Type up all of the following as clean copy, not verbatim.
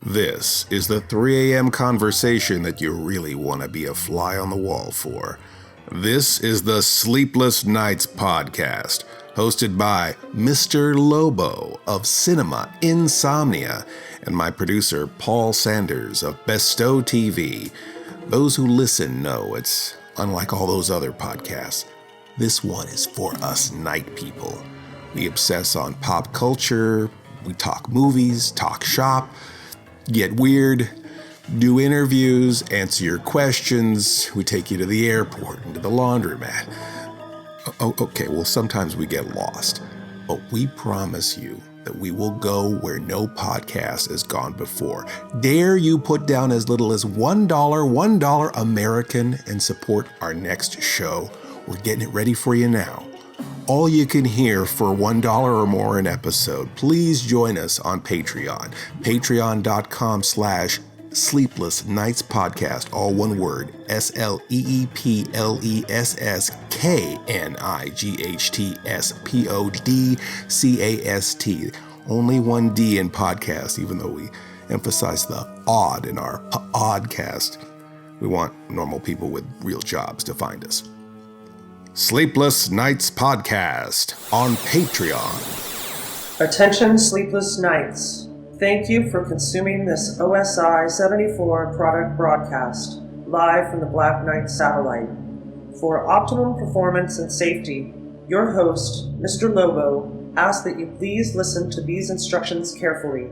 This is the 3 a.m. conversation that you really want to be a fly on the wall for. This is the Sleepless Knights podcast, hosted by Mr. Lobo of Cinema Insomnia and my producer Paul Sanders of BESTOW TV. Those who listen know it's unlike all those other podcasts. This one is for us night people. We obsess on pop culture, we talk movies, talk shop, get weird, do interviews, answer your questions. We take you to the airport and to the laundromat. Okay, well, sometimes we get lost, but we promise you that we will go where no podcast has gone before. Dare you put down as little as $1 American and support our next show? We're getting it ready for you now. All you can hear for $1 or more an episode. Please join us on Patreon. Patreon.com/Sleepless Knights Podcast. All one word. SleeplessKnights Only one D in podcast, even though we emphasize the odd in our pODDcast. We want normal people with real jobs to find us. Sleepless Knights Podcast on Patreon. Attention Sleepless Knights. Thank you for consuming this OSI 74 product broadcast, live from the Black Knight satellite. For optimum performance and safety, your host, Mr. Lobo, asks that you please listen to these instructions carefully.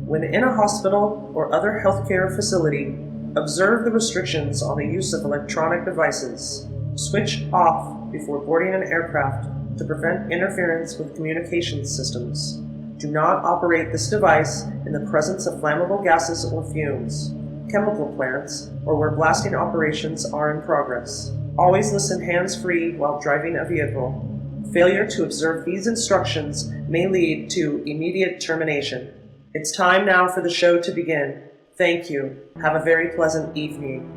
When in a hospital or other healthcare facility, observe the restrictions on the use of electronic devices. Switch off before boarding an aircraft to prevent interference with communications systems. Do not operate this device in the presence of flammable gases or fumes, chemical plants, or where blasting operations are in progress. Always listen hands-free while driving a vehicle. Failure to observe these instructions may lead to immediate termination. It's time now for the show to begin. Thank you. Have a very pleasant evening.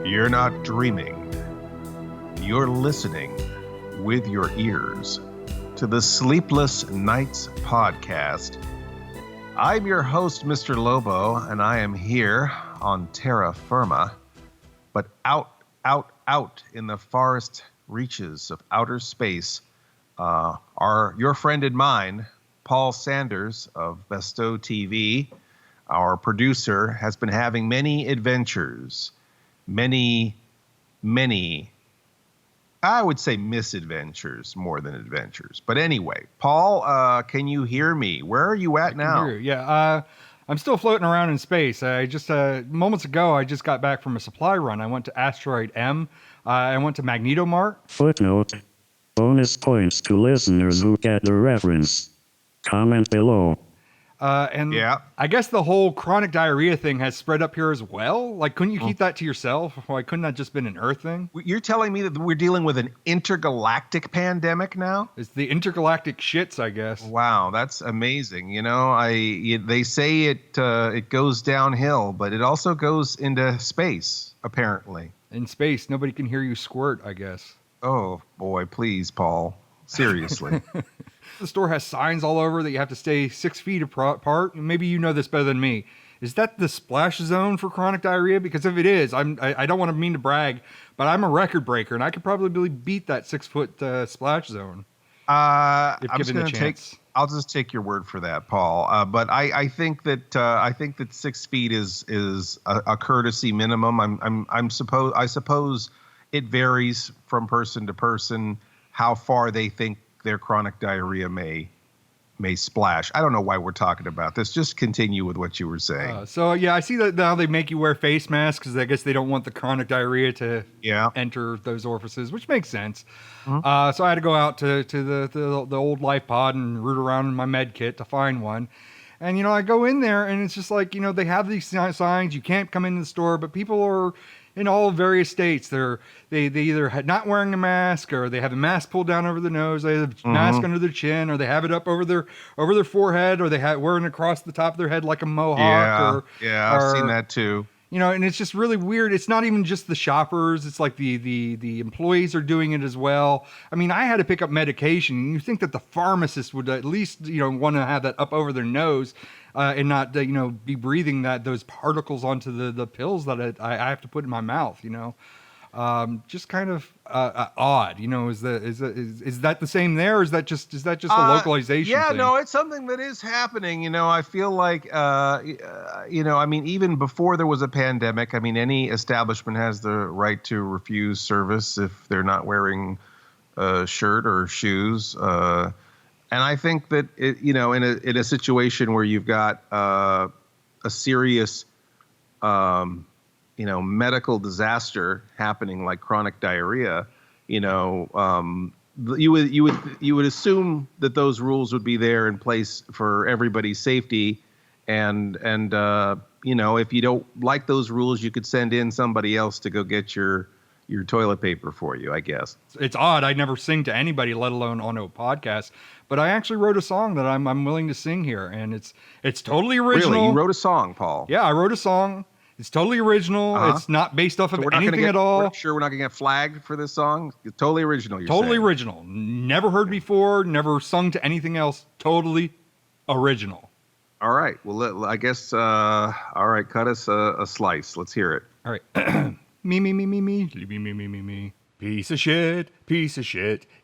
You're not dreaming. You're listening with your ears to the Sleepless Knights podcast. I'm your host, Mr. Lobo, and I am here on terra firma, but out in the forest reaches of outer space, your friend and mine, Paul Sanders of BESTOW TV, our producer, has been having many adventures. Many, I would say misadventures more than adventures. But anyway, Paul, can you hear me? Where are you at now? Hear you. Yeah, I'm still floating around in space. I just, moments ago, I just got back from a supply run. I went to Asteroid M. I went to Magnetomart. Footnote. Bonus points to listeners who get the reference. Comment below. And yeah. I guess the whole chronic diarrhea thing has spread up here as well. Like, couldn't you keep that to yourself? Why couldn't that just been an Earth thing? You're telling me that we're dealing with an intergalactic pandemic now? It's the intergalactic shits, I guess. Wow, that's amazing. You know, they say it goes downhill, but it also goes into space, apparently. In space, nobody can hear you squirt, I guess. Oh, boy, please, Paul. Seriously. The store has signs all over that you have to stay 6 feet apart. Maybe you know this better than me. Is that the splash zone for chronic diarrhea? Because if it is, I don't want to mean to brag, but I'm a record breaker, and I could probably beat that 6 foot splash zone. I'll just take your word for that, Paul. But I think that 6 feet is a courtesy minimum. I suppose it varies from person to person how far they think their chronic diarrhea may splash. I don't know why we're talking about this. Just continue with what you were saying. So yeah, I see that now they make you wear face masks because I guess they don't want the chronic diarrhea to enter those orifices, which makes sense. Mm-hmm. So I had to go out to the old life pod and root around in my med kit to find one. And, I go in there and it's just like, they have these signs. You can't come into the store, but people are in all various states. They either not wearing a mask, or they have a mask pulled down over their nose, they have a mask under their chin, or they have it up over their forehead, or they have wearing it across the top of their head like a mohawk. I've seen that too. And it's just really weird. It's not even just the shoppers. It's like the employees are doing it as well. I mean, I had to pick up medication, and you think that the pharmacist would at least, want to have that up over their nose, and not, be breathing those particles onto the pills that I have to put in my mouth, just kind of odd, is that the same there, or is that just a localization thing? No, it's something that is happening. I feel like I mean, even before there was a pandemic, I mean, any establishment has the right to refuse service if they're not wearing a shirt or shoes, and I think that in a situation where you've got a serious medical disaster happening, like chronic diarrhea, you would assume that those rules would be there in place for everybody's safety, and if you don't like those rules, you could send in somebody else to go get your toilet paper for you, I guess. It's odd. I never sing to anybody, let alone on a podcast. But I actually wrote a song that I'm willing to sing here, and it's totally original. Really, you wrote a song, Paul? Yeah, I wrote a song. It's totally original. Uh-huh. It's not based off of anything at all. We're sure we're not going to get flagged for this song? It's totally original, you're totally saying. Original. Never heard before, never sung to anything else. Totally original. All right. Well, I guess, all right, cut us a slice. Let's hear it. All right. Me. Piece of shit.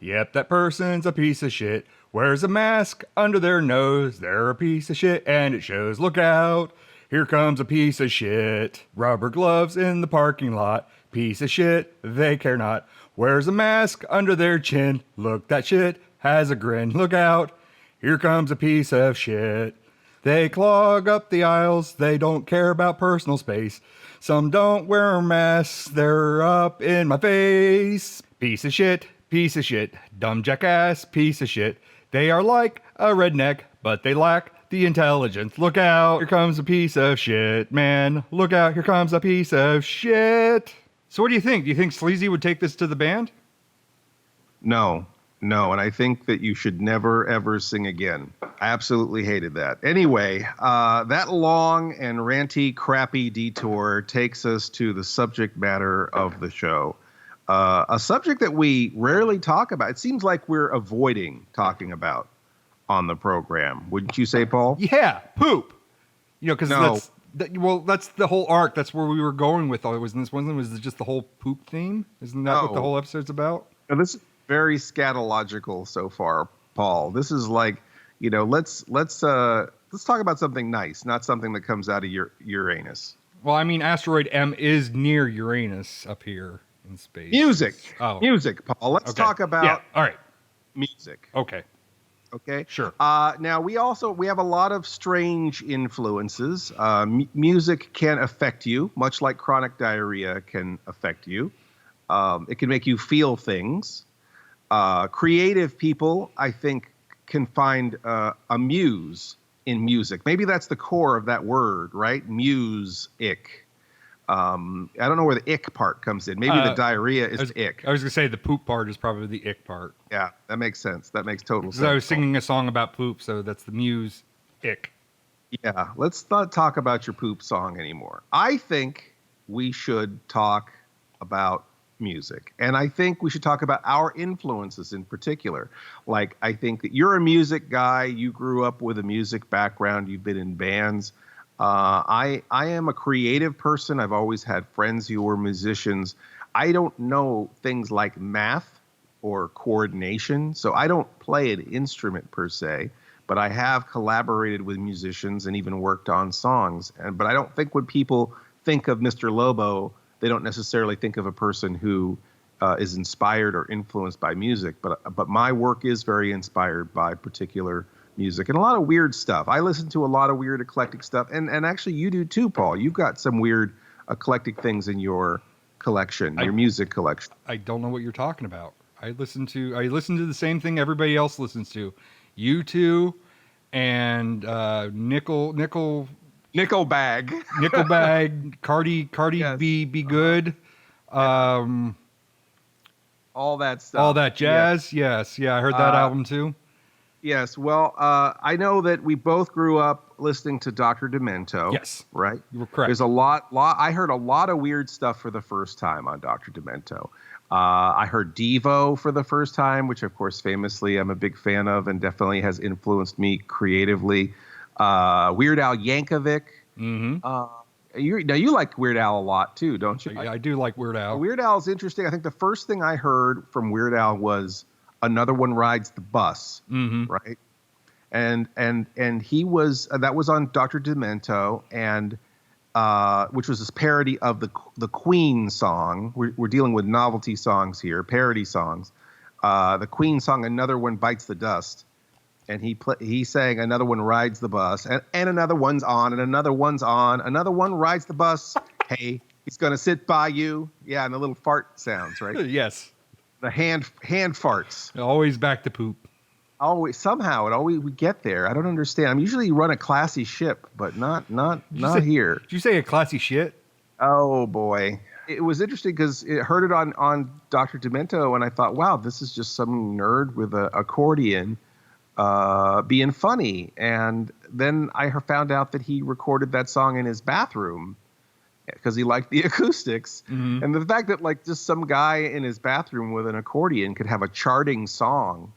Yep, that person's a piece of shit. Wears a mask under their nose. They're a piece of shit, and it shows. Look out. Here comes a piece of shit. Rubber gloves in the parking lot. Piece of shit, they care not. Wears a mask under their chin. Look, that shit has a grin. Look out. Here comes a piece of shit. They clog up the aisles. They don't care about personal space. Some don't wear masks. They're up in my face. Piece of shit. Dumb jackass, piece of shit. They are like a redneck, but they lack the intelligence. Look out, here comes a piece of shit, man. Look out, here comes a piece of shit. So what do you think? Do you think Sleazy would take this to the band? No, and I think that you should never, ever sing again. I absolutely hated that. Anyway, that long and ranty, crappy detour takes us to the subject matter of the show. A subject that we rarely talk about. It seems like we're avoiding talking about on the program. Wouldn't you say, Paul? Yeah, poop. Because that's the whole arc. That's where we were going with all. This one was just the whole poop theme. Isn't that what the whole episode's about? Now, this is very scatological so far, Paul. This is like, let's talk about something nice, not something that comes out of Uranus. Well, I mean, asteroid M is near Uranus up here in space. Music, Paul. Let's talk about all right, music. Okay, sure. Now we have a lot of strange influences. Music can affect you, much like chronic diarrhea can affect you. It can make you feel things. Creative people, I think, can find a muse in music. Maybe that's the core of that word, right? Music. I don't know where the ick part comes in. Maybe the diarrhea is the ick. I was going to say the poop part is probably the ick part. Yeah, that makes sense. That makes total sense. I was singing a song about poop, so that's the muse ick. Yeah, let's not talk about your poop song anymore. I think we should talk about music. And I think we should talk about our influences in particular. Like, I think that you're a music guy. You grew up with a music background. You've been in bands. I am a creative person. I've always had friends who were musicians. I don't know things like math or coordination, so I don't play an instrument per se, but I have collaborated with musicians and even worked on songs. But I don't think when people think of Mr. Lobo, they don't necessarily think of a person who is inspired or influenced by music. But my work is very inspired by particular music and a lot of weird stuff. I listen to a lot of weird eclectic stuff, and actually you do too, Paul. You've got some weird eclectic things in your collection, your music collection. I don't know what you're talking about. I listen to the same thing everybody else listens to. U2 and Nickelbag, Cardi yes. Be good. All that stuff. All that jazz. Yes. Yeah, I heard that album too. Yes. Well, I know that we both grew up listening to Dr. Demento. Yes. Right? You were correct. There's a lot. I heard a lot of weird stuff for the first time on Dr. Demento. I heard Devo for the first time, which, of course, famously I'm a big fan of and definitely has influenced me creatively. Weird Al Yankovic. Mm-hmm. You like Weird Al a lot, too, don't you? I do like Weird Al. Weird Al is interesting. I think the first thing I heard from Weird Al was Another One Rides the Bus, right? And he was that was on Dr. Demento, and which was this parody of the Queen song. We're dealing with novelty songs here, parody songs. The Queen song "Another One Bites the Dust," and he sang "Another One Rides the Bus," and another one's on, and another one's on, another one rides the bus. Hey, he's gonna sit by you. Yeah, and the little fart sounds, right? Yes. The hand farts. Always back to poop. Always we get there. I don't understand. I'm usually run a classy ship, but not here. Did you say a classy shit? Oh boy, it was interesting because it heard it on Dr. Demento, and I thought, wow, this is just some nerd with an accordion being funny. And then I found out that he recorded that song in his bathroom because he liked the acoustics. Mm-hmm. And the fact that like just some guy in his bathroom with an accordion could have a charting song,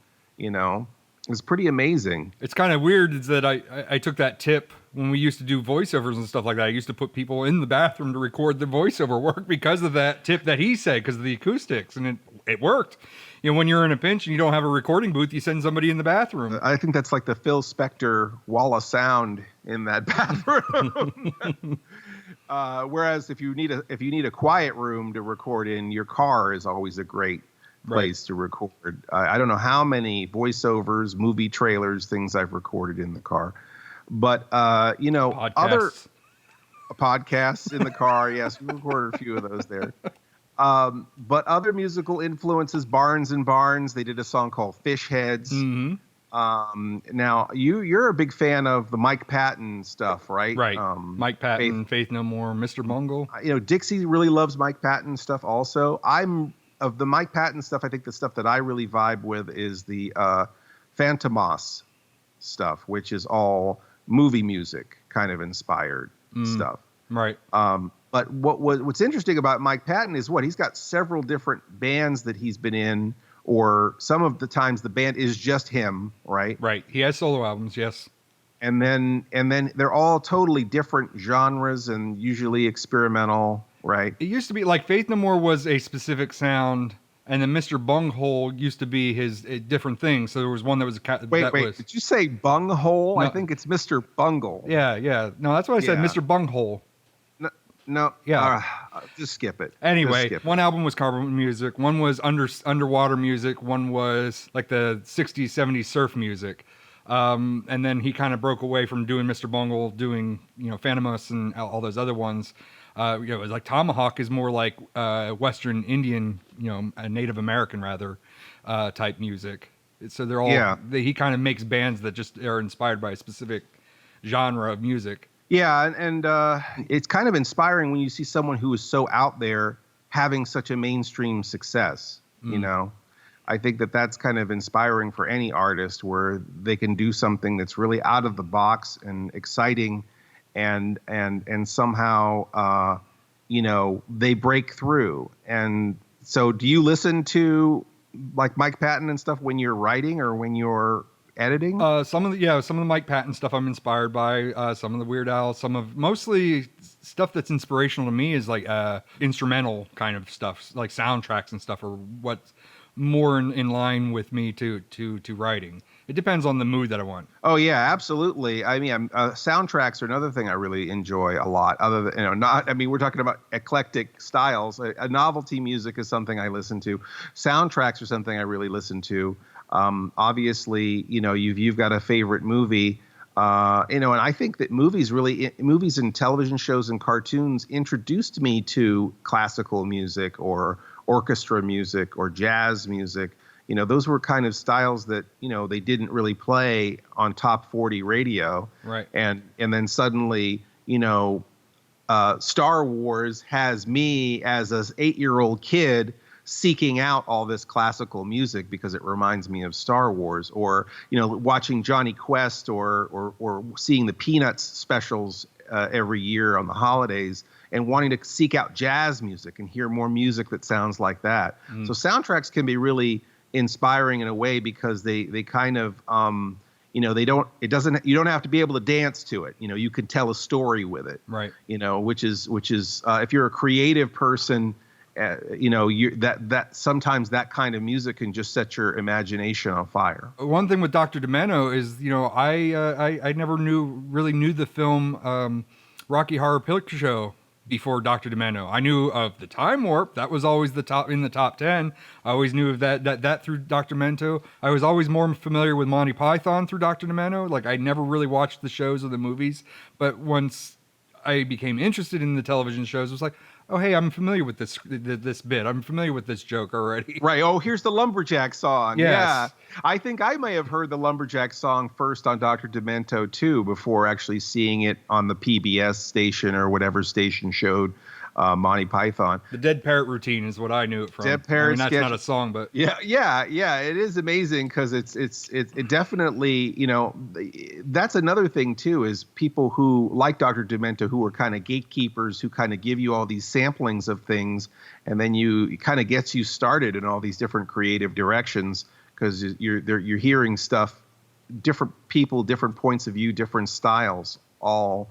is pretty amazing. It's kind of weird is that I took that tip when we used to do voiceovers and stuff like that. I used to put people in the bathroom to record the voiceover work because of that tip that he said, because of the acoustics, and it worked. When you're in a pinch and you don't have a recording booth, you send somebody in the bathroom. I think that's like the Phil Spector wall of sound in that bathroom. Whereas if you need a quiet room to record in, your car is always a great place to record. I don't know how many voiceovers, movie trailers, things I've recorded in the car, but podcasts. Other podcasts in the car. Yes, we recorded a few of those there. But other musical influences, Barnes and Barnes, they did a song called Fish Heads. Mm-hmm. Now you're a big fan of the Mike Patton stuff, right? Right. Mike Patton, Faith No More, Mr. Bungle. Dixie really loves Mike Patton stuff also. Of the Mike Patton stuff, I think the stuff that I really vibe with is the Fantomas stuff, which is all movie music kind of inspired stuff. Right. But what's interesting about Mike Patton is he's got several different bands that he's been in, or some of the times the band is just him, right? Right. He has solo albums, yes. And then they're all totally different genres and usually experimental, right? It used to be like Faith No More was a specific sound, and then Mr. Bunghole used to be his different thing. So there was one that was wait. Did you say Bunghole? No. I think it's Mr. Bungle. Yeah. No, that's what I said, Mr. Bunghole. No. Yeah. Just skip it. Anyway, one album was carbon music. One was underwater music. One was like the 60s, 70s surf music. And then he kind of broke away from doing Mr. Bungle, doing, Phantomas and all those other ones. It was like Tomahawk is more like Western Indian, a Native American rather, type music. So they're all, he kind of makes bands that just are inspired by a specific genre of music. Yeah, and it's kind of inspiring when you see someone who is so out there having such a mainstream success, I think that's kind of inspiring for any artist where they can do something that's really out of the box and exciting and somehow, they break through. And so do you listen to like Mike Patton and stuff when you're writing or when you're editing? Some of the Mike Patton stuff I'm inspired by, some of the Weird Al, mostly stuff that's inspirational to me is like instrumental kind of stuff, like soundtracks and stuff, or what's more in line with me to writing. It depends on the mood that I want. Oh yeah, absolutely. I mean, soundtracks are another thing I really enjoy a lot. Other than, we're talking about eclectic styles. A novelty music is something I listen to. Soundtracks are something I really listen to. Obviously, you've got a favorite movie, and I think that movies and television shows and cartoons introduced me to classical music or orchestra music or jazz music. Those were kind of styles that, they didn't really play on top 40 radio. Right. And then suddenly, Star Wars has me as an 8-year-old kid seeking out all this classical music because it reminds me of Star Wars, or watching Johnny Quest or seeing the Peanuts specials every year on the holidays, and wanting to seek out jazz music and hear more music that sounds like that. So soundtracks can be really inspiring in a way because they kind of you don't have to be able to dance to it. You can tell a story with it. Right. Which is if you're a creative person, that sometimes that kind of music can just set your imagination on fire. One thing with Dr. Demento is, I never really knew the film Rocky Horror Picture Show before Dr. Demento. I knew of the Time Warp. That was always in the top 10. I always knew of that through Dr. Demento. I was always more familiar with Monty Python through Dr. Demento. Like, I never really watched the shows or the movies, but once I became interested in the television shows, it was like, oh, hey, I'm familiar with this bit. I'm familiar with this joke already. Right. Oh, here's the Lumberjack song. Yes. Yeah. I think I may have heard the Lumberjack song first on Dr. Demento, too, before actually seeing it on the PBS station or whatever station showed Monty Python. The Dead Parrot Routine is what I knew it from. Dead Parrot that's sketch. not a song, but Yeah. It is amazing because it definitely, that's another thing too, is people who like Dr. Demento, who are kind of gatekeepers, who kind of give you all these samplings of things, and then it kind of gets you started in all these different creative directions because you're hearing stuff, different people, different points of view, different styles, all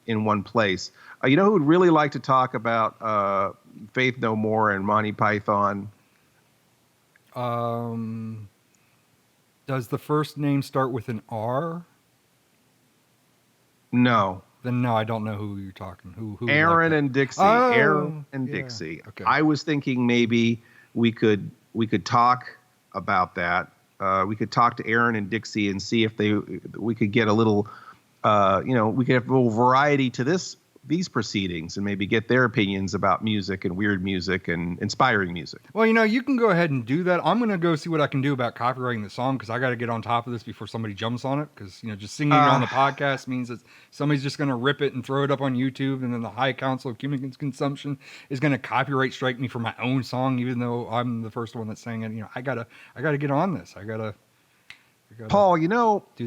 in one place. Who would really like to talk about Faith No More and Monty Python? Does the first name start with an R? No. Then no, I don't know who you're talking. Who Aaron and Dixie. Oh, Aaron and yeah. Dixie. Okay. I was thinking maybe we could talk about that. We could talk to Aaron and Dixie and see if we could get a little, we could have a little variety to these proceedings and maybe get their opinions about music and weird music and inspiring music. Well, you can go ahead and do that. I'm going to go see what I can do about copyrighting the song because I got to get on top of this before somebody jumps on it because, just singing on the podcast means that somebody's just going to rip it and throw it up on YouTube, and then the High Council of Communications Consumption is going to copyright strike me for my own song, even though I'm the first one that sang it. I got to get on this. I got to Paul,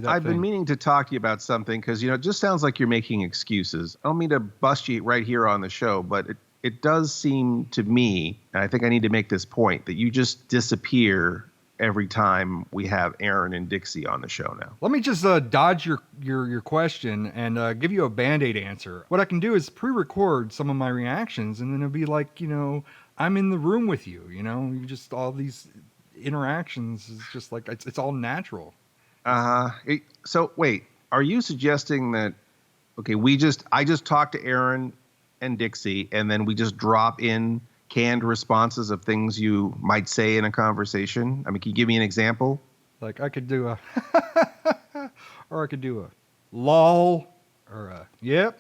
I've been meaning to talk to you about something because, it just sounds like you're making excuses. I don't mean to bust you right here on the show, but it does seem to me, and I think I need to make this point, that you just disappear every time we have Aaron and Dixie on the show now. Let me just dodge your question and give you a Band-Aid answer. What I can do is pre-record some of my reactions, and then it'll be like, I'm in the room with you, you just all these interactions is just like it's all natural. So wait, are you suggesting that I just talked to Aaron and Dixie and then we just drop in canned responses of things you might say in a conversation? I mean, can you give me an example? Like I could do a or I could do a lol or a yep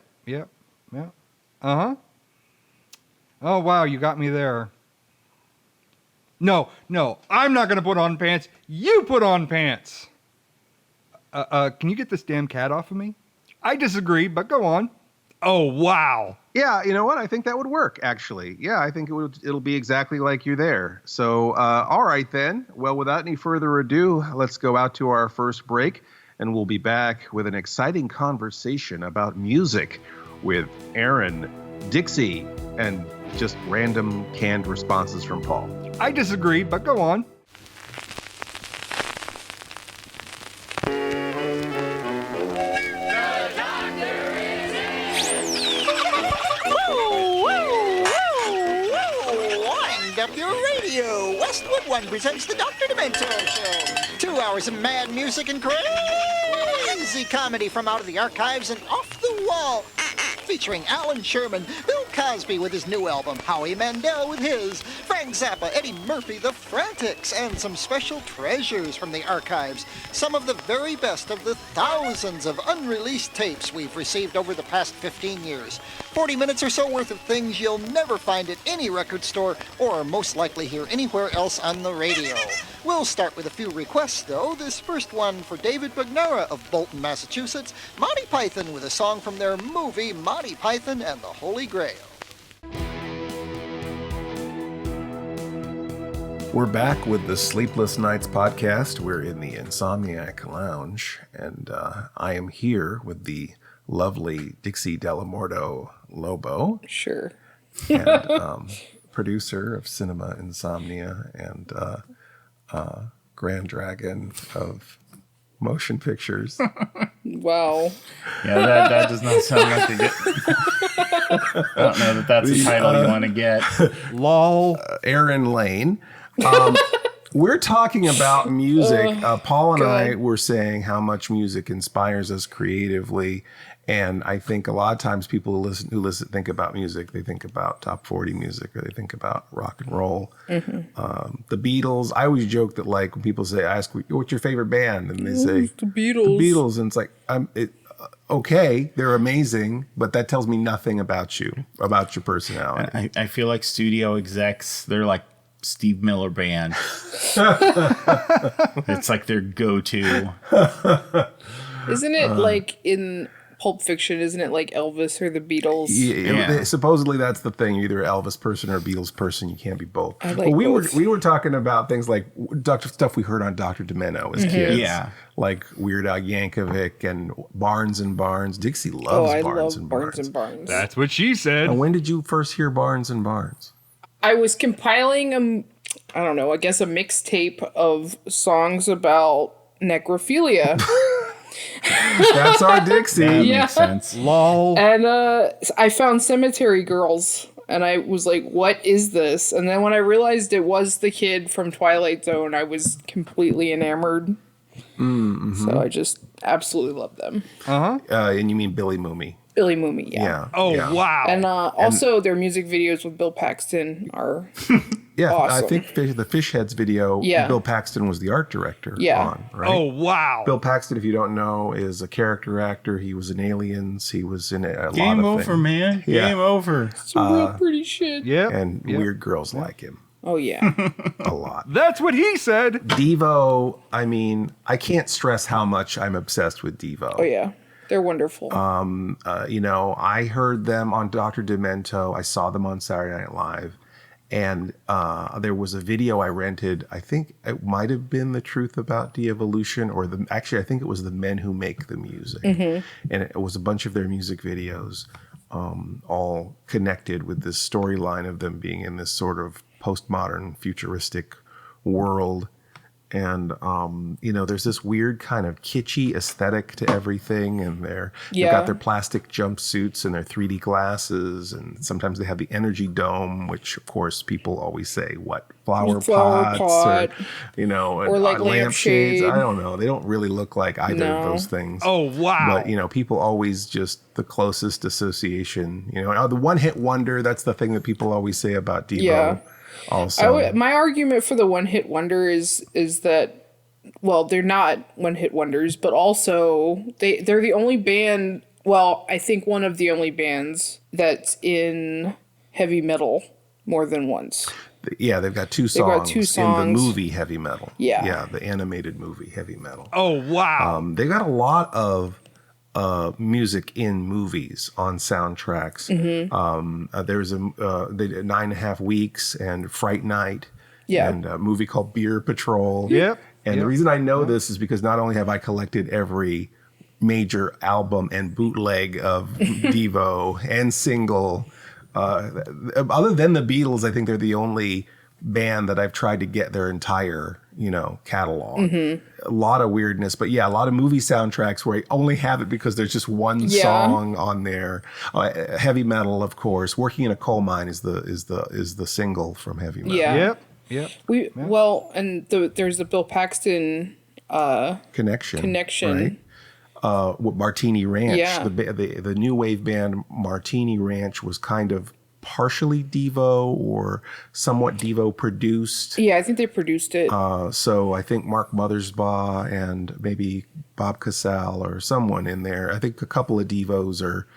oh wow, you got me there. No, I'm not going to put on pants. You put on pants. Can you get this damn cat off of me? I disagree, but go on. Oh, wow. Yeah, you know what? I think that would work, actually. Yeah, I think it'll be exactly like you're there. So, all right, then. Well, without any further ado, let's go out to our first break, and we'll be back with an exciting conversation about music with Aaron, Dixie, and just random canned responses from Paul. I disagree, but go on. Wind up your radio. Westwood One presents the Dr. Demento Show. 2 hours of mad music and crazy comedy from out of the archives and off the wall. Featuring Alan Sherman, Bill Cosby with his new album, Howie Mandel with his, Frank Zappa, Eddie Murphy, The Frantics, and some special treasures from the archives. Some of the very best of the thousands of unreleased tapes we've received over the past 15 years. 40 minutes or so worth of things you'll never find at any record store or most likely hear anywhere else on the radio. We'll start with a few requests, though. This first one for David Bagnara of Bolton, Massachusetts. Monty Python with a song from their movie Monty Python and the Holy Grail. We're back with the Sleepless Knights podcast. We're in the Insomniac Lounge, and I am here with the lovely Dixie Delamorto Lobo. Sure. And producer of Cinema Insomnia and Grand Dragon of Motion Pictures. Wow. Yeah, that does not sound like a good... I don't know that that's a title you want to get. Lol. Aaron Lane. We're talking about music. Paul and I were saying how much music inspires us creatively. And I think a lot of times people who think about music, they think about top 40 music or they think about rock and roll. Mm-hmm. The Beatles. I always joke that like when people ask, what's your favorite band? And they say, the Beatles. The Beatles. And it's like, okay, they're amazing, but that tells me nothing about you, about your personality. I feel like studio execs, they're like Steve Miller Band. It's like their go-to. Isn't it like in Pulp Fiction, isn't it like Elvis or the Beatles? Yeah. Supposedly that's the thing. You're either an Elvis person or a Beatles person. You can't be both. I like both. We were talking about things like stuff we heard on Dr. Demento as kids. Yeah. Like Weird Al Yankovic and Barnes and Barnes. Dixie loves Barnes and Barnes. Barnes and Barnes. That's what she said. And when did you first hear Barnes and Barnes? I was compiling I don't know, I guess a mixtape of songs about necrophilia. That's our Dixie. That makes sense. Lol. And I found Cemetery Girls, and I was like, what is this? And then when I realized it was the kid from Twilight Zone, I was completely enamored. Mm-hmm. So I just absolutely love them. And you mean Billy Mooney? Billy Mooney, yeah. Oh, yeah. wow. And also their music videos with Bill Paxton are awesome. I think the Fish Heads video, Bill Paxton was the art director on, right? Oh, wow. Bill Paxton, if you don't know, is a character actor. He was in Aliens. He was in a lot of things. Game over, man. Yeah. Game over. Some real pretty shit. Yep. And weird girls like him. Oh, yeah. A lot. That's what he said. Devo, I mean, I can't stress how much I'm obsessed with Devo. Oh, yeah. They're wonderful. I heard them on Dr. Demento. I saw them on Saturday Night Live. And there was a video I rented. I think it might have been The Truth About De-Evolution, or I think it was The Men Who Make the Music. Mm-hmm. And it was a bunch of their music videos, all connected with this storyline of them being in this sort of postmodern futuristic world. And, there's this weird kind of kitschy aesthetic to everything. And they've got their plastic jumpsuits and their 3D glasses. And sometimes they have the energy dome, which, of course, people always say, flower pots pot. Or like lampshades. lampshade. I don't know. They don't really look like either of those things. Oh, wow. But, people always just the closest association. The one-hit wonder, that's the thing that people always say about Devo. Yeah. Also, my argument for the one-hit wonder is that, well, they're not one-hit wonders, but also they're the only band, well, I think one of the only bands that's in heavy metal more than once. Yeah, they've got two songs in the movie Heavy Metal. Yeah, the animated movie Heavy Metal. Oh, wow. They've got a lot of music in movies on soundtracks. Mm-hmm. There's they did 9.5 Weeks and Fright Night, and a movie called Beer Patrol. Yep. And the reason I know this is because not only have I collected every major album and bootleg of Devo and single, other than the Beatles, I think they're the only band that I've tried to get their entire catalog. Mm-hmm. A lot of weirdness, but a lot of movie soundtracks where I only have it because there's just one song on there. Heavy Metal, of course. Working in a Coal Mine is the single from Heavy Metal. Yep. Well, and there's the Bill Paxton connection. Right? With Martini Ranch, the new wave band Martini Ranch was kind of partially Devo or somewhat Devo produced. Yeah, I think they produced it. So I think Mark Mothersbaugh and maybe Bob Casale or someone in there. I think a couple of Devos are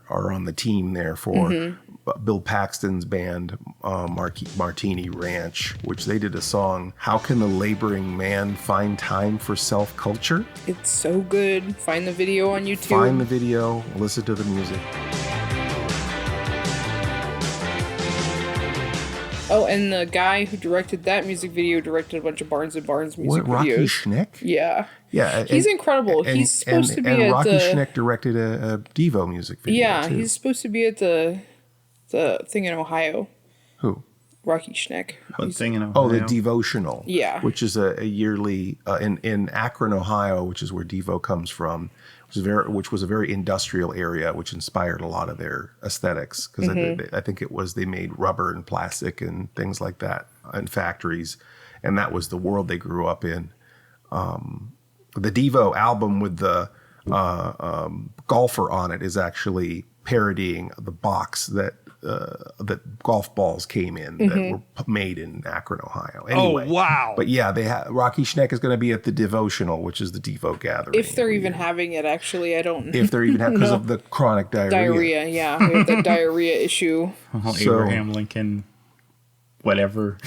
on the team there for Bill Paxton's band, Martini Ranch, which they did a song, How Can the Laboring Man Find Time for Self-Culture? It's so good. Find the video on YouTube. Find the video, listen to the music. Oh, and the guy who directed that music video directed a bunch of Barnes & Barnes music What, Rocky videos. Schneck? Yeah. Yeah. He's incredible. He's supposed to be at Rocky the... Schneck directed a Devo music video, Yeah, too. he's supposed to be at the thing in Ohio. Who? Rocky Schneck. What thing in Ohio? Oh, the Devotional. Yeah. Which is a yearly, in Akron, Ohio, which is where Devo comes from, which was a very industrial area, which inspired a lot of their aesthetics. Because I think they made rubber and plastic and things like that in factories. And that was the world they grew up in. The Devo album with the golfer on it is actually parodying the box that golf balls came in that were made in Akron, Ohio. Anyway, oh, wow. But yeah, Rocky Schneck is going to be at the Devotional, which is the Devo gathering. If they're even having it, actually, I don't know. If they're even having, because of the chronic diarrhea. Diarrhea, yeah. We have the diarrhea issue. Oh, Abraham Lincoln, whatever.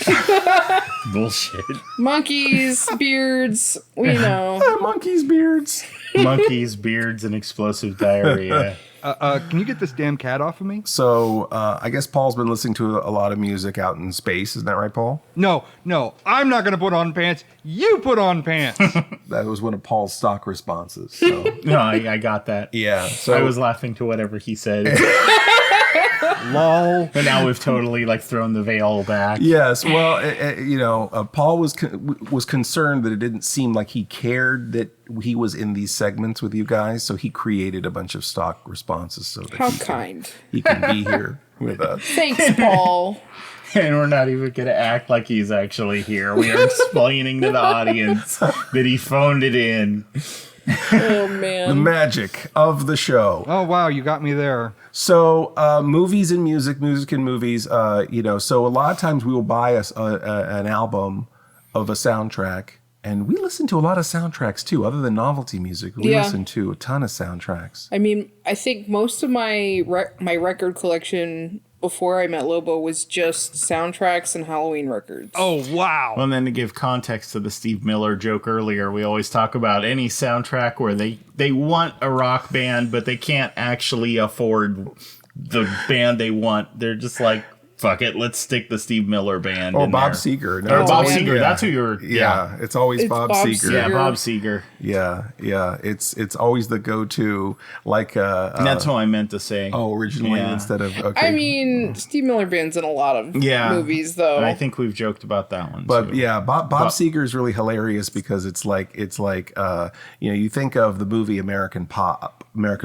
Bullshit. Monkees, beards, we know. Monkees, beards. Monkees, beards, and explosive diarrhea. Can you get this damn cat off of me? So I guess Paul's been listening to a lot of music out in space. Isn't that right, Paul? No, I'm not going to put on pants. You put on pants. That was one of Paul's stock responses. So. No, I got that. Yeah. So I was laughing to whatever he said. Lol. But now we've totally thrown the veil back. Yes. Well, Paul was concerned that it didn't seem like he cared that he was in these segments with you guys, so he created a bunch of stock responses so that he can be here with us. Thanks, Paul. And we're not even going to act like he's actually here. We are explaining to the audience that he phoned it in. Oh, man. The magic of the show. Oh, wow, you got me there. So movies and music and movies, so a lot of times we will buy an album of a soundtrack, and we listen to a lot of soundtracks too, other than novelty music. We listen to a ton of soundtracks. I mean, I think most of my record collection before I met Lobo was just soundtracks and Halloween records. Oh, wow. Well, and then to give context to the Steve Miller joke earlier, we always talk about any soundtrack where they want a rock band, but they can't actually afford the band they want. They're just like, fuck it, let's stick the Steve Miller band or in Bob there. Seger. No, or Bob Seger. That's who you're... Yeah, it's always Bob Seger. Yeah, Bob Seger. Yeah. It's always the go-to, that's what I meant to say. Oh, originally instead of... Okay. I mean, Steve Miller band's in a lot of movies, though. And I think we've joked about that one, but too. yeah, Bob Seger is really hilarious because it's like you think of the movie American Pop, where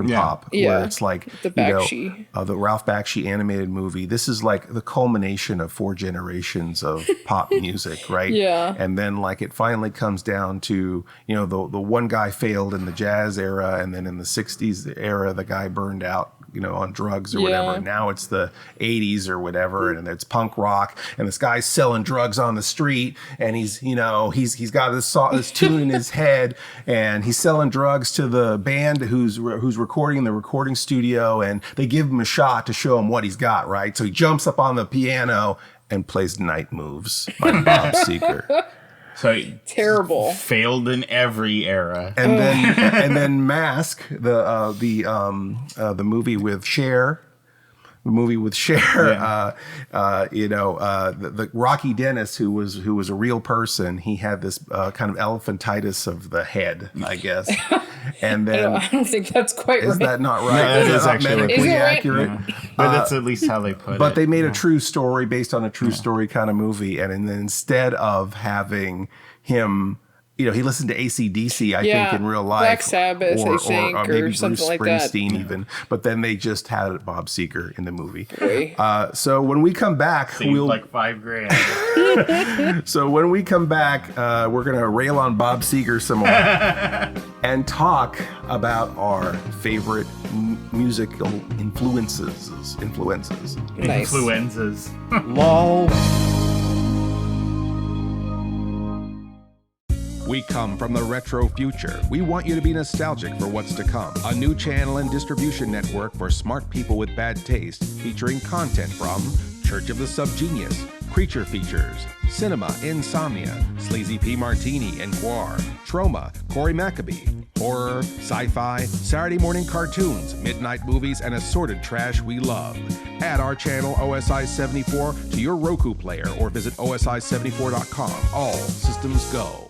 it's like the Bakshi. The Ralph Bakshi animated movie. This is like the culmination of 4 generations of pop music, right? Yeah. And then it finally comes down to, the one guy failed in the jazz era, and then in the 60s era, the guy burned out, on drugs or whatever. And now it's the 80s or whatever, and it's punk rock, and this guy's selling drugs on the street, and he's got this tune in his head, and he's selling drugs to the band who's recording in the recording studio, and they give him a shot to show him what he's got, right? So he jumps up on the piano and plays Night Moves by Bob Seger. So terrible. Failed in every era. And then Mask, the movie with Cher. The Rocky Dennis, who was a real person, he had this kind of elephantitis of the head, I guess. And then I don't think that's quite right. Is that not right? No, that is actually medically right? accurate. Yeah. But that's at least how they put it. But they made a true story based on a true story kind of movie, and then instead of having him, he listened to AC/DC, I think, in real life. Black Sabbath, I think, or maybe something Bruce like that. Springsteen even. But then they just had Bob Seger in the movie. Really? So when we come back, Seemed like $5,000. So when we come back, we're going to rail on Bob Seger some more and talk about our favorite musical influences. Nice. Influenzas. Lol. We come from the retro future. We want you to be nostalgic for what's to come. A new channel and distribution network for smart people with bad taste, featuring content from Church of the Subgenius, Creature Features, Cinema, Insomnia, Sleazy P. Martini and Guar, Trauma, Corey Maccabee, Horror, Sci-Fi, Saturday morning cartoons, midnight movies, and assorted trash we love. Add our channel OSI74 to your Roku player or visit OSI74.com. All systems go.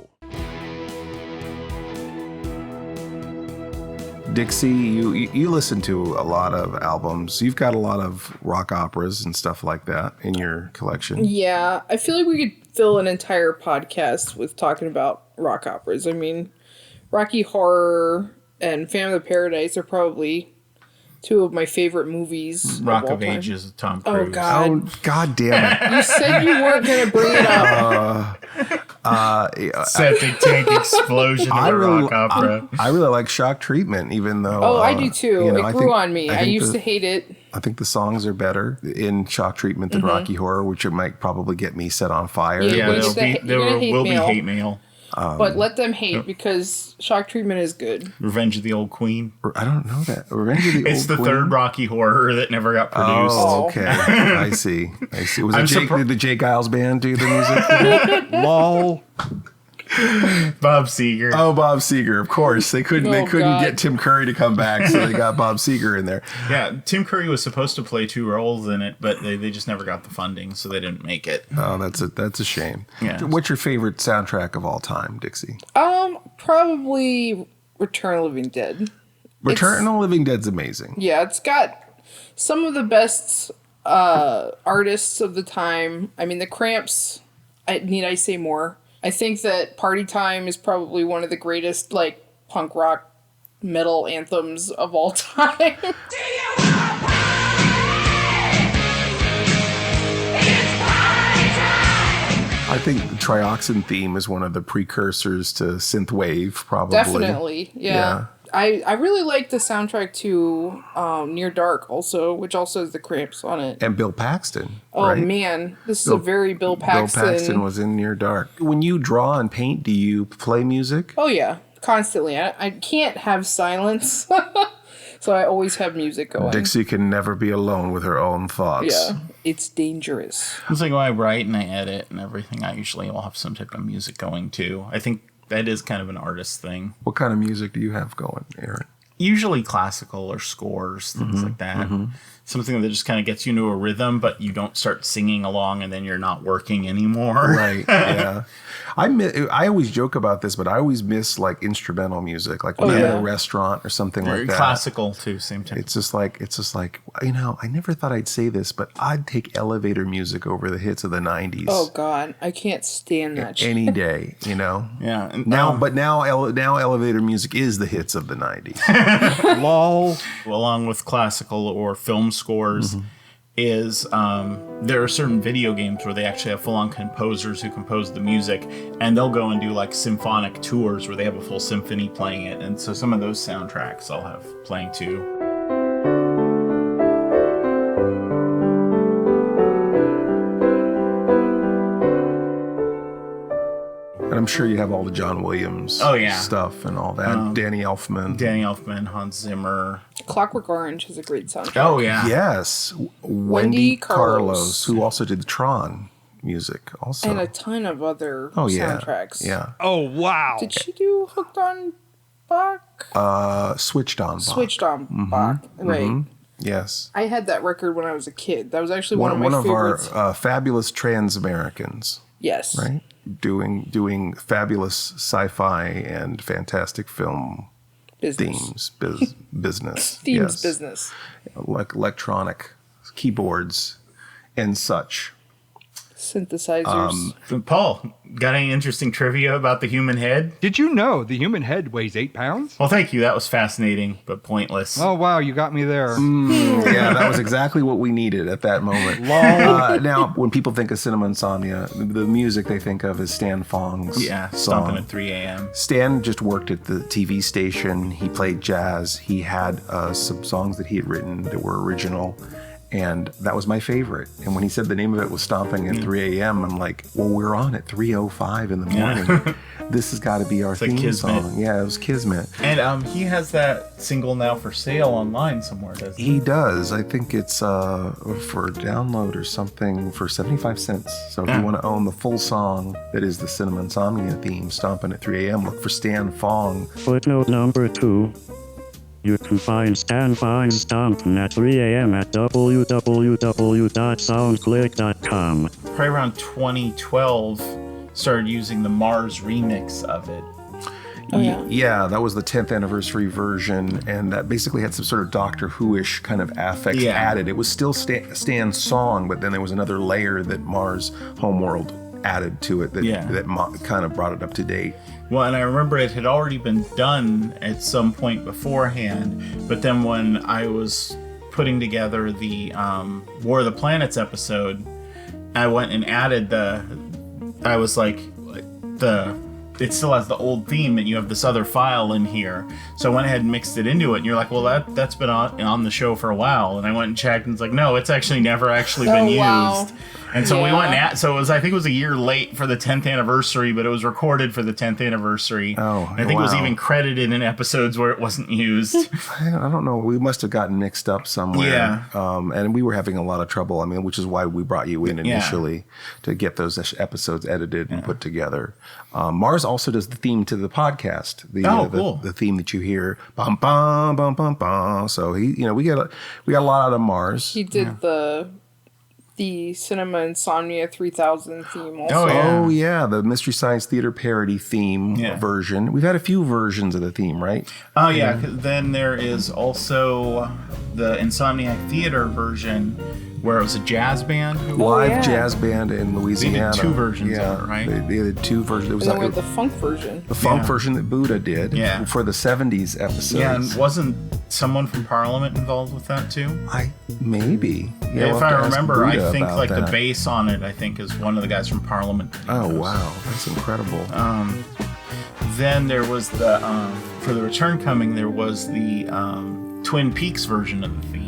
Dixie, you listen to a lot of albums. You've got a lot of rock operas and stuff like that in your collection. Yeah, I feel like we could fill an entire podcast with talking about rock operas. I mean, Rocky Horror and Phantom of the Paradise are probably two of my favorite movies. Rock of Ages with Tom Cruise. Oh, God. Oh, God damn it. You said you weren't going to bring it up. Septic tank explosion of a rock opera. I really like Shock Treatment, even though... Oh, I do too. It grew on me. I used to hate it. I think the songs are better in Shock Treatment than Rocky Horror, which might probably get me set on fire. Yeah, there will be hate mail. But let them hate because Shock Treatment is good. Revenge of the Old Queen. I don't know that. Revenge of the Old Queen? It's the third Rocky Horror that never got produced. Oh, okay. I see. Was it the Jake Giles band do the music? Lol. Bob Seger. Oh, Bob Seger, of course. They couldn't get Tim Curry to come back, so they got Bob Seger in there. Yeah, Tim Curry was supposed to play 2 roles in it, but they just never got the funding, so they didn't make it. Oh, that's a shame. Yeah. What's your favorite soundtrack of all time, Dixie? Probably Return of the Living Dead. Return of the Living Dead's amazing. Yeah, it's got some of the best artists of the time. I mean, the Cramps, need I say more? I think that Party Time is probably one of the greatest, like, punk rock metal anthems of all time. I think the Trioxin theme is one of the precursors to synthwave, probably. Definitely, yeah. I really like the soundtrack to Near Dark also, which also has the Cramps on it. And Bill Paxton. Oh, right? Man. This is a very Bill Paxton. Bill Paxton was in Near Dark. When you draw and paint, do you play music? Oh, yeah. Constantly. I can't have silence. So I always have music going. Dixie can never be alone with her own thoughts. Yeah. It's dangerous. It's like when I write and I edit and everything, I usually will have some type of music going too. I think that is kind of an artist thing. What kind of music do you have going, Aaron? Usually classical or scores, things like that. Something that just kind of gets you into a rhythm, but you don't start singing along and then you're not working anymore. Right, yeah. I always joke about this, but I always miss like instrumental music, like when I'm in a restaurant or something like that. Classical too, same time. It's just like, I never thought I'd say this, but I'd take elevator music over the hits of the 90s. Oh God, I can't stand that shit. Any day, Yeah. And now elevator music is the hits of the 90s. Lol. Along with classical or film scores is there are certain video games where they actually have full-on composers who compose the music, and they'll go and do like symphonic tours where they have a full symphony playing it, and so some of those soundtracks I'll have playing too. And I'm sure you have all the John Williams stuff and all that. Danny Elfman, Hans Zimmer. Clockwork Orange has a great soundtrack. Oh, yeah. Yes. Wendy Carlos, who also did the Tron music also. And a ton of other soundtracks. Yeah. Oh, wow. Did she do Hooked on Bach? Switched on Bach. Switched on Bach, right. Yes. I had that record when I was a kid. That was actually one of my favorites. One of our fabulous trans-Americans. Yes. Right? Doing fabulous sci-fi and fantastic film themes, business. Business. Like electronic keyboards and such. Synthesizers. Paul, got any interesting trivia about the human head? Did you know the human head weighs 8 pounds? Well, thank you. That was fascinating, but pointless. Oh, wow. You got me there. Yeah, that was exactly what we needed at that moment. Now, when people think of Cinema Insomnia, the music they think of is Stan Fong's Stomping at 3 a.m. Stan just worked at the TV station. He played jazz. He had some songs that he had written that were original. And that was my favorite. And when he said the name of it was Stomping at 3 a.m., I'm like, well, we're on at 3:05 in the morning. This has got to be our theme song. Yeah, it was Kismet. And he has that single now for sale online somewhere, doesn't he? He does. I think it's for download or something for 75 cents. So if you want to own the full song that is the Cinema Insomnia theme, Stomping at 3 a.m., look for Stan Fong. Footnote number 2. You can find Stan Fong's Stompin' at 3 a.m. at www.soundclick.com. Probably around 2012, started using the Mars remix of it. Oh, Yeah, that was the 10th anniversary version, and that basically had some sort of Doctor Who-ish kind of affects added. It was still Stan's song, but then there was another layer that Mars Homeworld added to it that kind of brought it up to date. Well, and I remember it had already been done at some point beforehand, but then when I was putting together the War of the Planets episode, I went and added it still has the old theme and you have this other file in here. So I went ahead and mixed it into it, and you're like, well, that's been on the show for a while. And I went and checked, and it's like, no, it's actually never been used. And so we went I think it was a year late for the 10th anniversary, but it was recorded for the 10th anniversary. Oh, and I think it was even credited in episodes where it wasn't used. I don't know. We must have gotten mixed up somewhere. Yeah. And we were having a lot of trouble. I mean, which is why we brought you in initially to get those episodes edited and put together. Mars also does the theme to the podcast. Cool. The theme that you hear, bum bum bum bum bum. So we got a lot out of Mars. He did the Cinema Insomnia 3000 theme also. Oh yeah, the Mystery Science Theater parody theme version. We've had a few versions of the theme, right? Oh yeah. Then there is also the Insomniac Theater version, where it was a jazz band. Live jazz band in Louisiana. They did two versions of it, right? They did two versions. It was and then the funk version. The funk version that Buddha did for the 70s episodes. Yeah, and wasn't someone from Parliament involved with that too? Maybe. Yeah, if I remember, Buddha I think like that. the bass on it, I think, is one of the guys from Parliament. Oh, wow. That's incredible. Then there was the, for the Return Coming, there was the Twin Peaks version of the theme.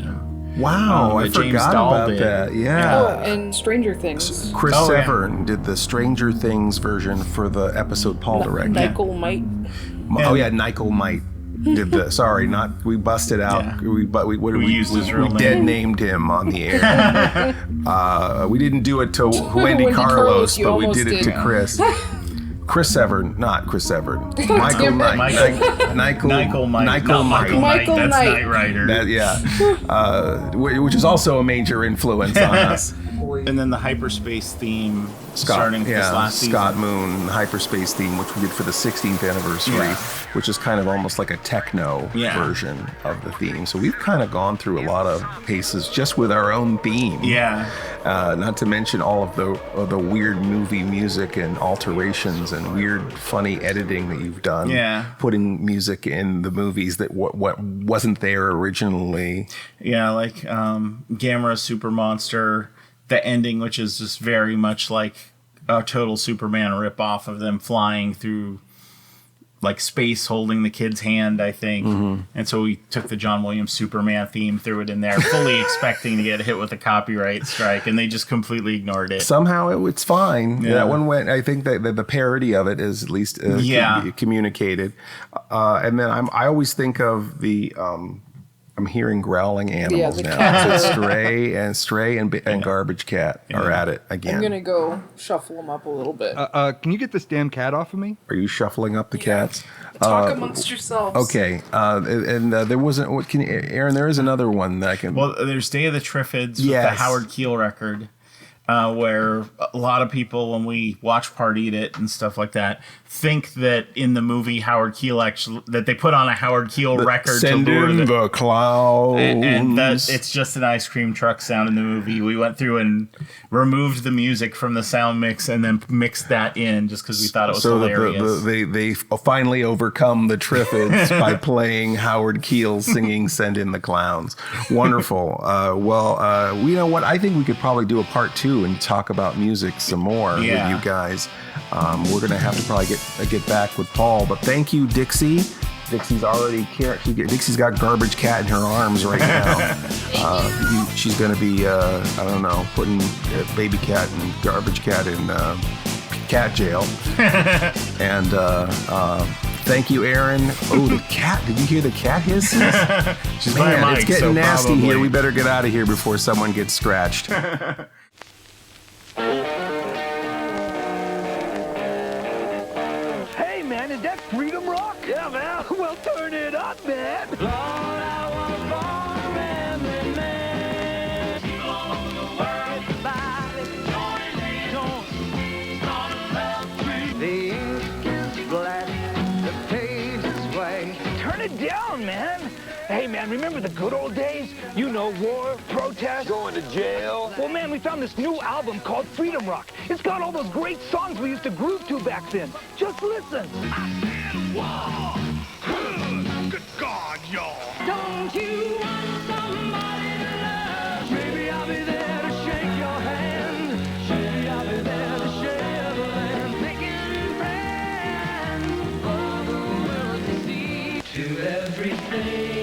Wow, I forgot about that. Yeah. Oh, and Stranger Things. Chris Severn did the Stranger Things version for the episode Paul directed. Nickel Might. Nickel Might did the. Sorry, we busted out. Yeah. We used his real name. dead named him on the air. We didn't do it to Wendy Carlos, but we did it to Chris. Chris Severn, not Chris Severn. Michael Knight. Michael Knight. That's Knight Rider. Which is also a major influence on us. And then the hyperspace theme starting this last season. Scott Moon, the hyperspace theme, which we did for the 16th anniversary, which is kind of almost like a techno version of the theme. So we've kind of gone through a lot of paces just with our own theme. Yeah. Not to mention all of the weird movie music and alterations and weird, funny editing that you've done. Yeah. Putting music in the movies that what wasn't there originally. Yeah, like Gamera Super Monster. The ending, which is just very much like a total Superman ripoff of them flying through like space holding the kid's hand, I think. Mm-hmm. And so we took the John Williams Superman theme, threw it in there, fully expecting to get hit with a copyright strike, and they just completely ignored it. Somehow it's fine. Yeah. That one went, I think that the parody of it is at least communicated. And then I always think of the... I'm hearing growling animals now. Stray and Garbage Cat are at it again. I'm gonna go shuffle them up a little bit. Can you get this damn cat off of me? Are you shuffling up the cats? Talk amongst yourselves. Okay. And there wasn't. What can Aaron? There is another one that I can. Well, there's Day of the Triffids with the Howard Keel record. Where a lot of people, when we watch Partied It and stuff like that, think that in the movie Howard Keel that they put on a Howard Keel record Send to lure in the clowns, and that it's just an ice cream truck sound in the movie. We went through and removed the music from the sound mix and then mixed that in just because we thought it was hilarious. They finally overcome the Triffids by playing Howard Keel singing "Send in the Clowns." Wonderful. You know what? I think we could probably do a part 2 and talk about music some more with you guys. We're gonna have to probably get back with Paul, but thank you, Dixie. Dixie's already Dixie's got Garbage Cat in her arms right now. She's going to be, I don't know, putting Baby Cat and Garbage Cat in cat jail. And thank you, Aaron. Oh, the cat. Did you hear the cat hisses? Man, it's getting nasty here. We better get out of here before someone gets scratched. Man, is that Freedom Rock? Yeah, man. Well, turn it up, man. Lord, I was born a rambling man. All the world by join me. The ink is black, the page is white. Turn it down, man. Hey, man, remember the good old days? You know, war, protest. Going to jail. Well, man, we found this new album called Freedom Rock. It's got all those great songs we used to groove to back then. Just listen. I said war. Good God, y'all. Don't you want somebody to love? Maybe I'll be there to shake your hand. Maybe I'll be there to share the land. Making friends for the world to see. To everything.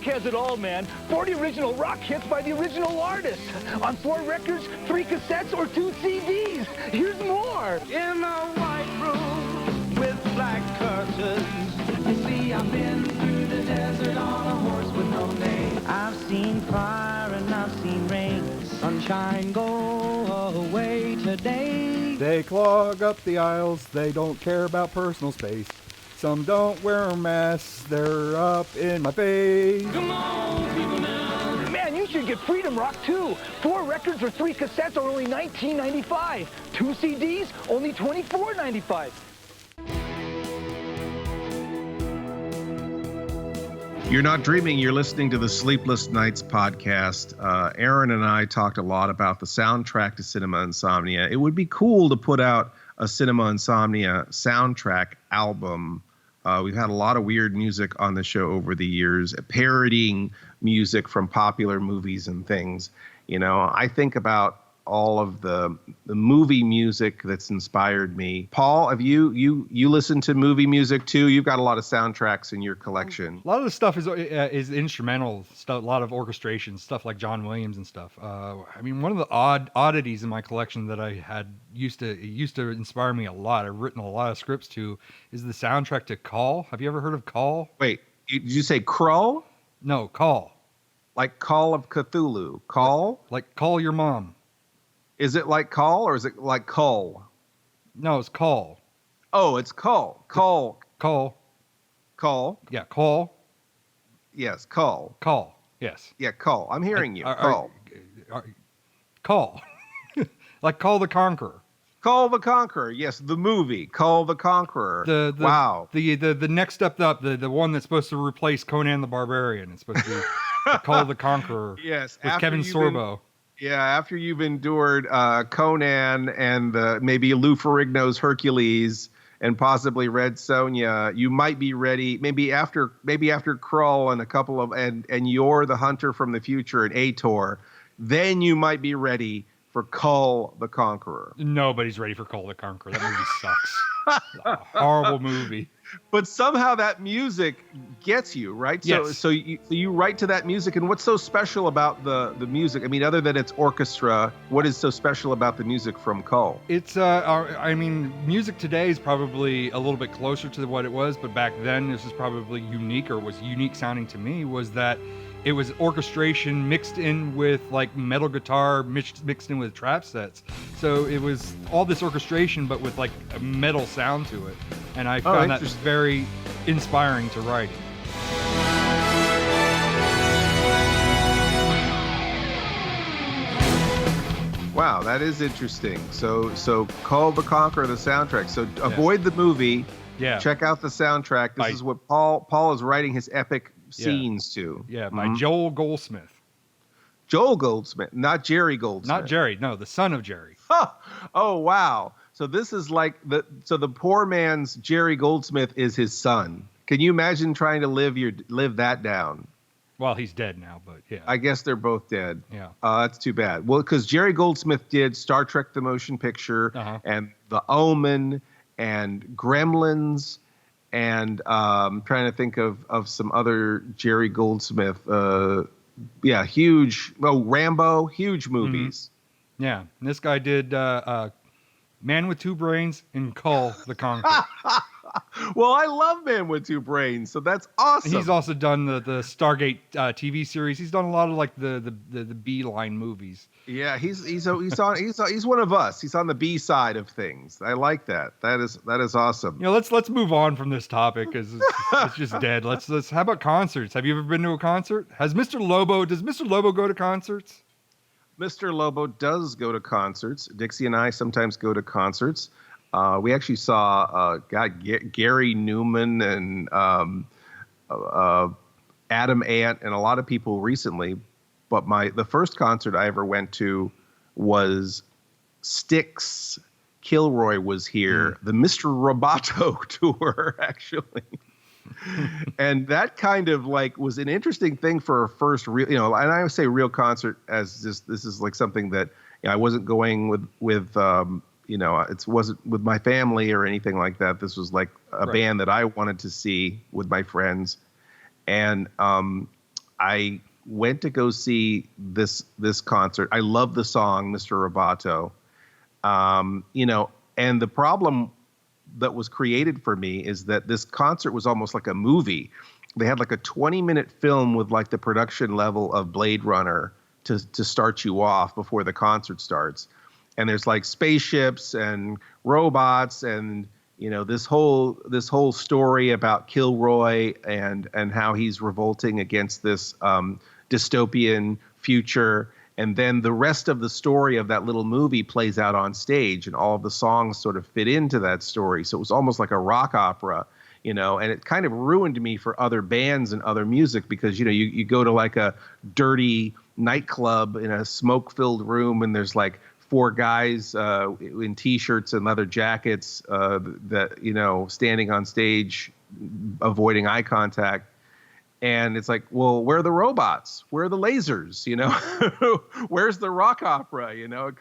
Has it all, man. 40 original rock hits by the original artist. On 4 records, 3 cassettes, or 2 CDs. Here's more. In a white room with black curtains. You see, I've been through the desert on a horse with no name. I've seen fire and I've seen rain. Sunshine go away today. They clog up the aisles. They don't care about personal space. Some don't wear masks, they're up in my face. Come on, people now. Man, you should get Freedom Rock, too. 4 records or 3 cassettes are only $19.95. 2 CDs, only $24.95. You're not dreaming. You're listening to the Sleepless Knights podcast. Aaron and I talked a lot about the soundtrack to Cinema Insomnia. It would be cool to put out a Cinema Insomnia soundtrack album. We've had a lot of weird music on the show over the years, parodying music from popular movies and things. You know, I think about all of the movie music that's inspired me. Paul, have you listened to movie music too? You've got a lot of soundtracks in your collection. A lot of the stuff is instrumental stuff, a lot of orchestration stuff like John Williams and stuff. I mean, one of the oddities in my collection that I had used to inspire me a lot. I've written a lot of scripts to is the soundtrack to Call. Have you ever heard of Call? Wait, did you say Crow? No, Call. Like Call of Cthulhu. Call? Like Call Your Mom. Is it like Call or is it like Cull? No, it's Call. Oh, it's Cull. Call. Call. Call. Yeah, Call. Yes, Cull. Call. Yes. Yeah, Call. I'm hearing you. Call. Call. Like Call the Conqueror. Call the Conqueror. Yes, the movie. Call the Conqueror. Wow. The next step up, the one that's supposed to replace Conan the Barbarian. It's supposed to be Call the Conqueror. Yes. With Kevin Sorbo. After you've endured Conan and maybe Lou Ferrigno's Hercules and possibly Red Sonja, you might be ready. Maybe after Krull and a couple of and you're the Hunter from the Future and Ator, then you might be ready for Cull the Conqueror. Nobody's ready for Cull the Conqueror. That movie sucks. A horrible movie. But somehow that music gets you, right? Yes. So you write to that music, and what's so special about the music? I mean, other than its orchestra, what is so special about the music from Cull? It's I mean, music today is probably a little bit closer to what it was, but back then this is probably unique, or was unique sounding to me, was that it was orchestration mixed in with like metal guitar mixed in with trap sets. So it was all this orchestration, but with like a metal sound to it. And I found that very inspiring to writing. Wow, that is interesting. So Cull the Conqueror, the soundtrack. So avoid the movie. Yeah. Check out the soundtrack. This is what Paul is writing his epic scenes to. Yeah, by Joel Goldsmith. Joel Goldsmith, not Jerry Goldsmith. Not Jerry, no, the son of Jerry. Oh, wow. So this is like the poor man's Jerry Goldsmith is his son. Can you imagine trying to live that down? Well, he's dead now, but yeah. I guess they're both dead. Yeah. That's too bad. Well, because Jerry Goldsmith did Star Trek: The Motion Picture and The Omen and Gremlins, and trying to think of some other Jerry Goldsmith. Huge. Oh, Rambo, huge movies. Yeah, and this guy did Man with Two Brains and Cull the Conqueror. Well, I love Man with Two Brains, so that's awesome. He's also done the Stargate TV series. He's done a lot of like the B-line movies. Yeah, he's one of us. He's on the B side of things. I like that. That is awesome. You know, let's move on from this topic because it's just dead. Let's how about concerts? Have you ever been to a concert? Does Mr. Lobo go to concerts? Mr. Lobo does go to concerts. Dixie and I sometimes go to concerts. We actually saw Gary Newman and Adam Ant and a lot of people recently. But the first concert I ever went to was Styx. Kilroy was here. The Mr. Roboto tour, actually. And that kind of like was an interesting thing for a first real, and I say real concert as this is like something that I wasn't going with it wasn't with my family or anything like that. This was like a band that I wanted to see with my friends. And I went to go see this concert. I love the song, Mr. Roboto. And the problem that was created for me is that this concert was almost like a movie. They had like a 20-minute film with like the production level of Blade Runner to start you off before the concert starts. And there's like spaceships and robots and this whole story about Kilroy and how he's revolting against this dystopian future. And then the rest of the story of that little movie plays out on stage, and all of the songs sort of fit into that story. So it was almost like a rock opera, and it kind of ruined me for other bands and other music because, you go to like a dirty nightclub in a smoke-filled room and there's like 4 guys in T-shirts and leather jackets that, standing on stage, avoiding eye contact. And it's like, well, where are the robots? Where are the lasers? Where's the rock opera? It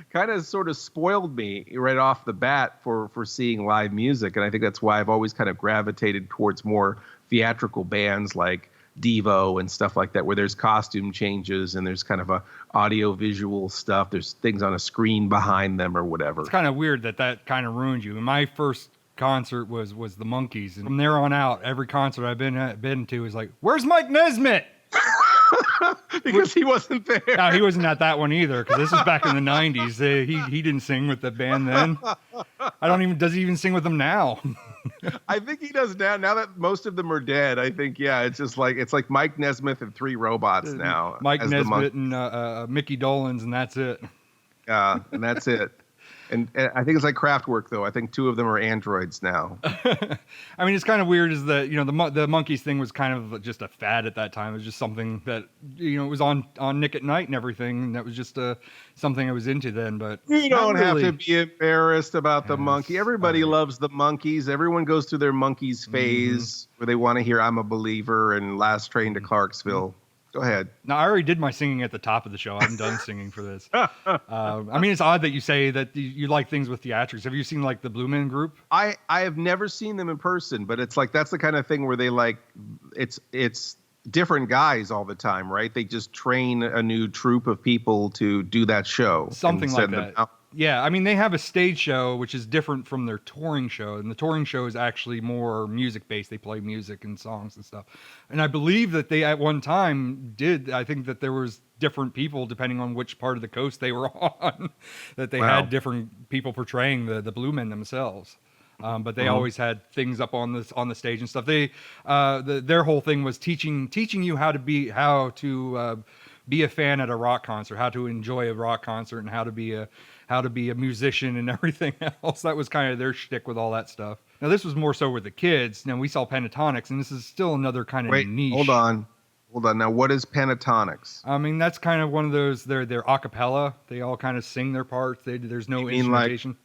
kind of sort of spoiled me right off the bat for seeing live music. And I think that's why I've always kind of gravitated towards more theatrical bands like Devo and stuff like that, where there's costume changes and there's kind of a audio visual stuff. There's things on a screen behind them or whatever. It's kind of weird that kind of ruined you. My first concert was the Monkees, and from there on out, every concert I've been to is like, where's Mike Nesmith? Because he wasn't there. No, he wasn't at that one either, because this was back in the 90s. He didn't sing with the band then. Does he even sing with them now? I think he does now. Now that most of them are dead, I think, it's just like, it's like Mike Nesmith and 3 robots now. Mike Nesmith and Mickey Dolenz, and that's it. And that's it. And I think it's like Kraftwerk, though. I think 2 of them are androids now. I mean, it's kind of weird is that, the Monkees thing was kind of just a fad at that time. It was just something that, it was on Nick at Night and everything. And that was just something I was into then. But you don't have to be embarrassed about the Monkee. Everybody loves the Monkees. Everyone goes through their Monkees phase where they want to hear I'm a Believer and Last Train to Clarksville. Go ahead. Now, I already did my singing at the top of the show. I'm done singing for this. I mean, it's odd that you say that you like things with theatrics. Have you seen like the Blue Man Group? I have never seen them in person, but it's like that's the kind of thing where they like it's different guys all the time, right? They just train a new troupe of people to do that show. Something like that. Yeah, I mean, they have a stage show, which is different from their touring show. And the touring show is actually more music-based. They play music and songs and stuff. And I believe that they, at one time, I think that there was different people, depending on which part of the coast they were on, that they had different people portraying the Blue Men themselves. But they always had things up on the stage and stuff. They their whole thing was teaching you how to be a fan at a rock concert, how to enjoy a rock concert, and how to be a musician and everything else. That was kind of their shtick with all that stuff. Now, this was more so with the kids. Now, we saw Pentatonics, and this is still another kind of niche. Hold on. Now, what is Pentatonics? I mean, that's kind of one of those, they're a cappella. They all kind of sing their parts. There's no instrumentation.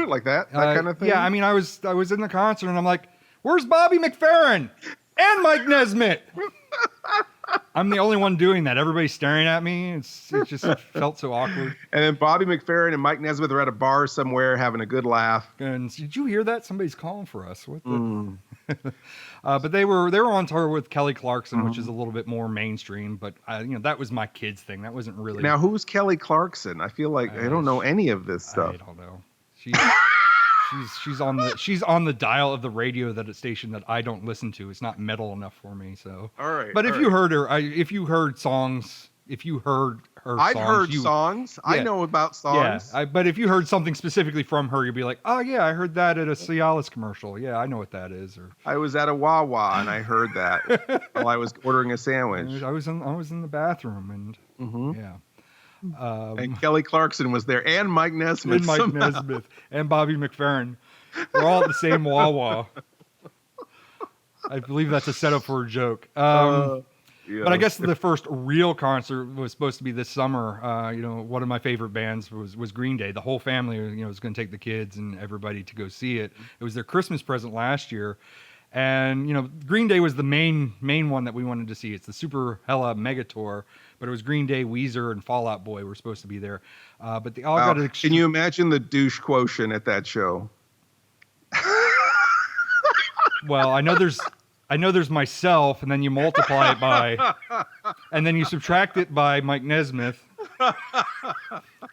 Like that kind of thing? Yeah, I mean, I was in the concert, and I'm like, Where's Bobby McFerrin and Mike Nesmith? I'm the only one doing that. Everybody's staring at me. It just felt so awkward. And then Bobby McFerrin and Mike Nesmith are at a bar somewhere having a good laugh. And did you hear that? Somebody's calling for us. What the? But they were on tour with Kelly Clarkson, which is a little bit more mainstream. But that was my kids thing. That wasn't really. Now, who's Kelly Clarkson? I feel like I don't know any of this stuff. I don't know. She's on the dial of the radio that a station that I don't listen to. It's not metal enough for me. So all right. But if you heard her, if you heard songs, if you heard her, I've heard songs. Yeah. I know about songs. Yeah. But if you heard something specifically from her, you'd be like, oh yeah, I heard that at a Cialis commercial. Yeah, I know what that is. Or I was at a Wawa and I heard that while I was ordering a sandwich. I was in the bathroom and yeah. And Kelly Clarkson was there, and Mike Nesmith, and Bobby McFerrin. We're all at the same Wawa. I believe that's a setup for a joke. But I guess the first real concert was supposed to be this summer. One of my favorite bands was Green Day. The whole family, was going to take the kids and everybody to go see it. It was their Christmas present last year. And, Green Day was the main one that we wanted to see. It's the Super Hella Mega Tour. But it was Green Day, Weezer, and Fall Out Boy were supposed to be there. But they all got Can you imagine the douche quotient at that show? Well, I know there's myself, and then you multiply it by, and then you subtract it by Mike Nesmith,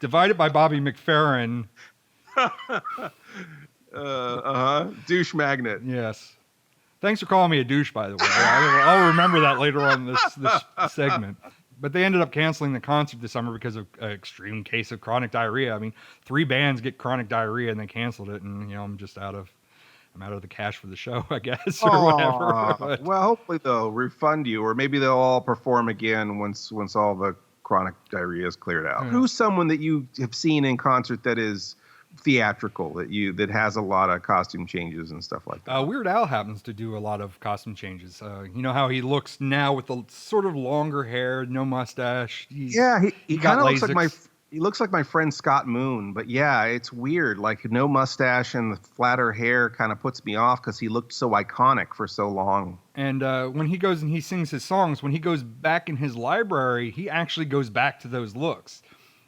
divide it by Bobby McFerrin. Douche magnet. Yes. Thanks for calling me a douche, by the way. I'll remember that later on in this segment. But they ended up canceling the concert this summer because of an extreme case of chronic diarrhea. I mean, 3 bands get chronic diarrhea and they canceled it, and I'm just out of the cash for the show, I guess, or whatever. But, well, hopefully they'll refund you, or maybe they'll all perform again once all the chronic diarrhea is cleared out. Who's someone that you have seen in concert that is theatrical, that has a lot of costume changes and stuff like that? Weird Al happens to do a lot of costume changes. You know how he looks now with the sort of longer hair, no mustache. He kind of looks like my friend Scott Moon, but yeah, it's weird. Like no mustache and the flatter hair kind of puts me off because he looked so iconic for so long. And when he goes and he sings his songs, when he goes back in his library, he actually goes back to those looks.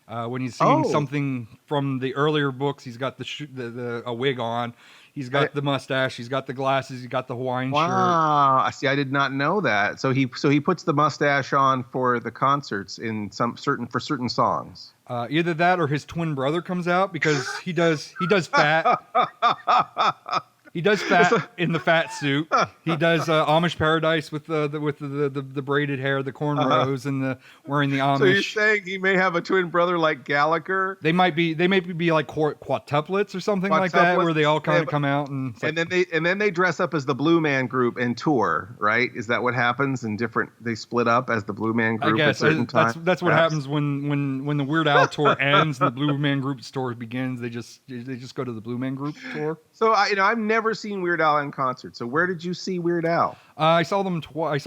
When he's singing something from the earlier books, he's got a wig on, he's got the mustache, he's got the glasses, he's got the Hawaiian shirt. Wow, see, I did not know that. So he puts the mustache on for the concerts in certain songs. Either that or his twin brother comes out because he does fat. He does fat in the fat suit. He does Amish Paradise with the braided hair, the cornrows, and the wearing the Amish. So you're saying he may have a twin brother like Gallagher? They might be like quadtuplets or something like that, where they all kind of come out and then they dress up as the Blue Man Group and tour, right? Is that what happens? They split up as the Blue Man Group. I guess that's what happens when the Weird Al tour ends and the Blue Man Group tour begins. They just go to the Blue Man Group tour. So I've never seen Weird Al in concert. So where did you see Weird Al? I saw them twice.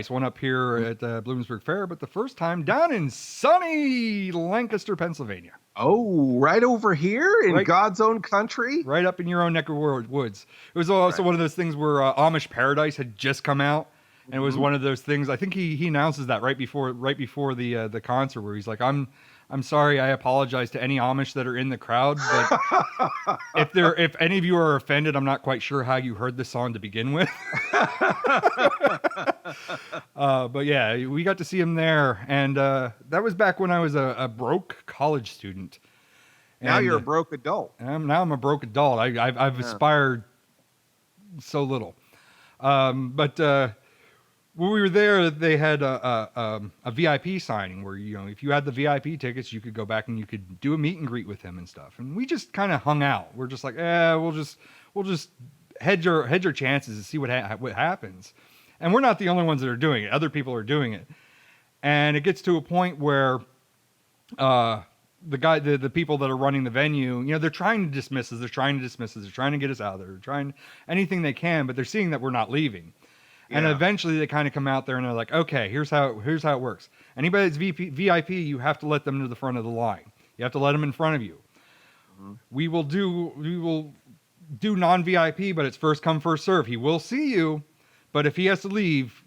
One up here at Bloomsburg Fair, but the first time down in sunny Lancaster, Pennsylvania. Oh, right over here in God's own country? Right up in your own neck of woods. It was also one of those things where Amish Paradise had just come out. And it was one of those things. I think he announces that right before the concert, where he's like, I'm sorry, I apologize to any Amish that are in the crowd, but if any of you are offended, I'm not quite sure how you heard the song to begin with. But yeah, we got to see him there, and that was back when I was a broke college student. Now you're a broke adult. Now I'm a broke adult. I've aspired so little, but. When we were there, they had a VIP signing where, if you had the VIP tickets, you could go back and you could do a meet and greet with him and stuff. And we just kind of hung out. We're just like, we'll just hedge our chances and see what happens. And we're not the only ones that are doing it. Other people are doing it. And it gets to a point where the people that are running the venue, they're trying to dismiss us. They're trying to get us out of there. They're trying anything they can, but they're seeing that we're not leaving. And eventually they kind of come out there and they're like, okay, here's how it works. Anybody that's VIP, you have to let them to the front of the line. You have to let them in front of you. Mm-hmm. We will do non-VIP, but it's first come, first serve. He will see you, but if he has to leave,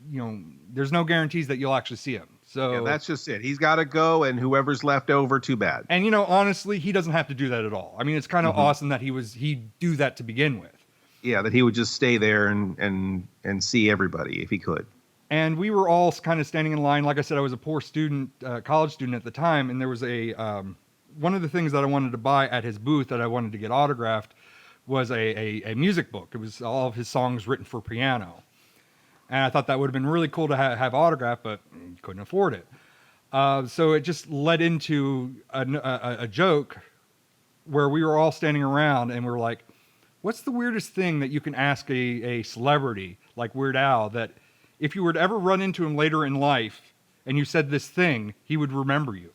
there's no guarantees that you'll actually see him. So yeah, that's just it. He's got to go, and whoever's left over, too bad. And honestly, he doesn't have to do that at all. I mean, it's kind of awesome that he'd do that to begin with. Yeah, that he would just stay there and see everybody if he could. And we were all kind of standing in line. Like I said, I was a poor student, college student at the time, and there was one of the things that I wanted to buy at his booth that I wanted to get autographed was a music book. It was all of his songs written for piano. And I thought that would have been really cool to have autographed, but couldn't afford it. So it just led into a joke where we were all standing around and we were like, what's the weirdest thing that you can ask a celebrity like Weird Al that if you were to ever run into him later in life and you said this thing, he would remember you?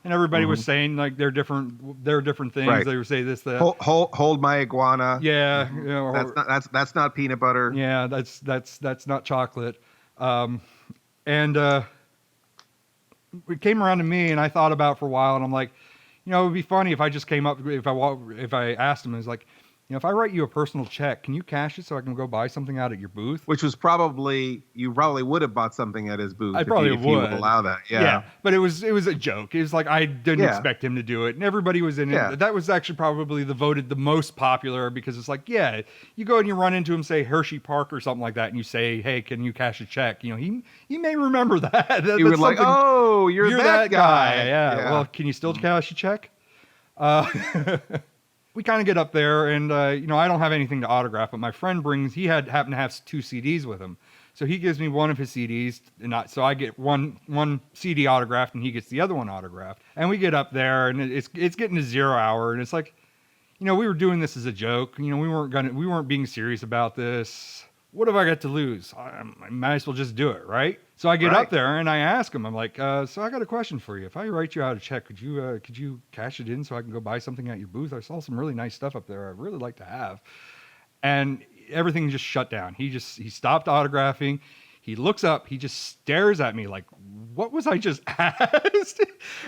And everybody was saying like they're different things. Right. They would say this, that. Hold my iguana. Yeah, that's not peanut butter. Yeah, that's not chocolate. And it came around to me, and I thought about it for a while, and I'm like, it would be funny if I just came up if I asked him, it's like, if I write you a personal check, can you cash it so I can go buy something out at your booth? Which was you probably would have bought something at his booth. I probably if he would allow that. Yeah. But it was a joke. It was like, I didn't expect him to do it. And everybody was in it. That was actually probably voted the most popular because it's like, you go and you run into him, say Hershey Park or something like that. And you say, hey, can you cash a check? He may remember that. He would like, oh, you're that guy. Yeah. Well, can you still cash a check? We kind of get up there, and I don't have anything to autograph, but my friend he happened to have 2 CDs with him, so he gives me one of his CDs, and so I get one CD autographed, and he gets the other one autographed. And we get up there, and it's getting to 0 hour, and it's like, we were doing this as a joke. We weren't being serious about this. What have I got to lose? I might as well just do it, right? So I get up there and I ask him, I'm like, so I got a question for you. If I write you out a check, could you cash it in so I can go buy something at your booth? I saw some really nice stuff up there I'd really like to have. And everything just shut down. He stopped autographing. He looks up, he just stares at me like, what was I just asked?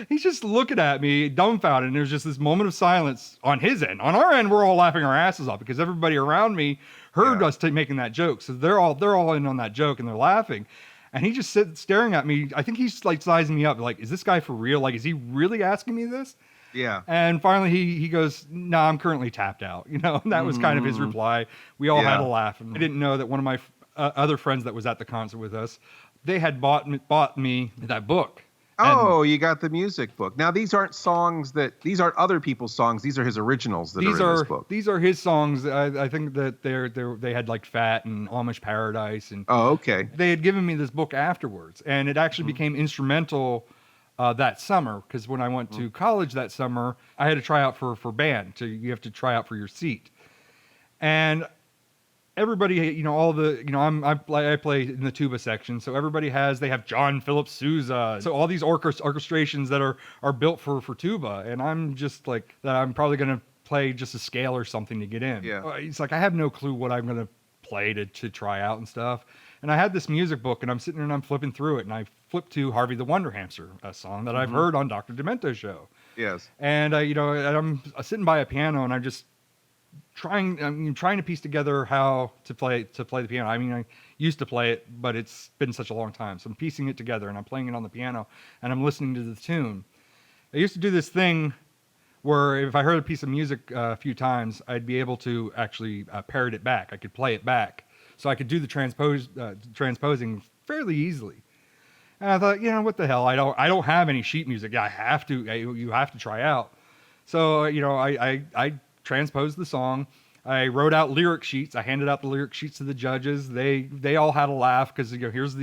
He's just looking at me dumbfounded. And there's just this moment of silence on his end. On our end, we're all laughing our asses off because everybody around me heard us making that joke. So they're all in on that joke and they're laughing. And he just sits staring at me. I think he's like sizing me up. Like, is this guy for real? Like, is he really asking me this? Yeah. And finally he goes, no, I'm currently tapped out. And that was kind of his reply. We all had a laugh. And I didn't know that one of my other friends that was at the concert with us, they had bought me that book. Oh, you got the music book. Now, these aren't other people's songs. These are his originals that are in this book. These are his songs. I think that they had like Fat and Amish Paradise. And oh, okay. They had given me this book afterwards. And it actually became instrumental that summer. Because when I went to college that summer, I had to try out for band. You have to try out for your seat. And everybody, I play in the tuba section, so everybody they have John Philip Sousa, so all these orchestrations that are built for tuba, and I'm just like that. I'm probably gonna play just a scale or something to get in. Yeah, it's like I have no clue what I'm gonna play to try out and stuff. And I had this music book, and I'm sitting there and I'm flipping through it, and I flipped to Harvey the Wonder Hamster, a song that I've heard on Dr. Demento's show. Yes, and I'm sitting by a piano, and I'm just trying to piece together how to play the piano. I mean, I used to play it, but it's been such a long time. So I'm piecing it together and I'm playing it on the piano and I'm listening to the tune. I used to do this thing where if I heard a piece of music a few times, I'd be able to actually parrot it back. I could play it back. So I could do the transposing fairly easily. And I thought, what the hell? I don't have any sheet music. You have to try out. So, I transposed the song. I wrote out lyric sheets. I handed out the lyric sheets to the judges. They all had a laugh because here's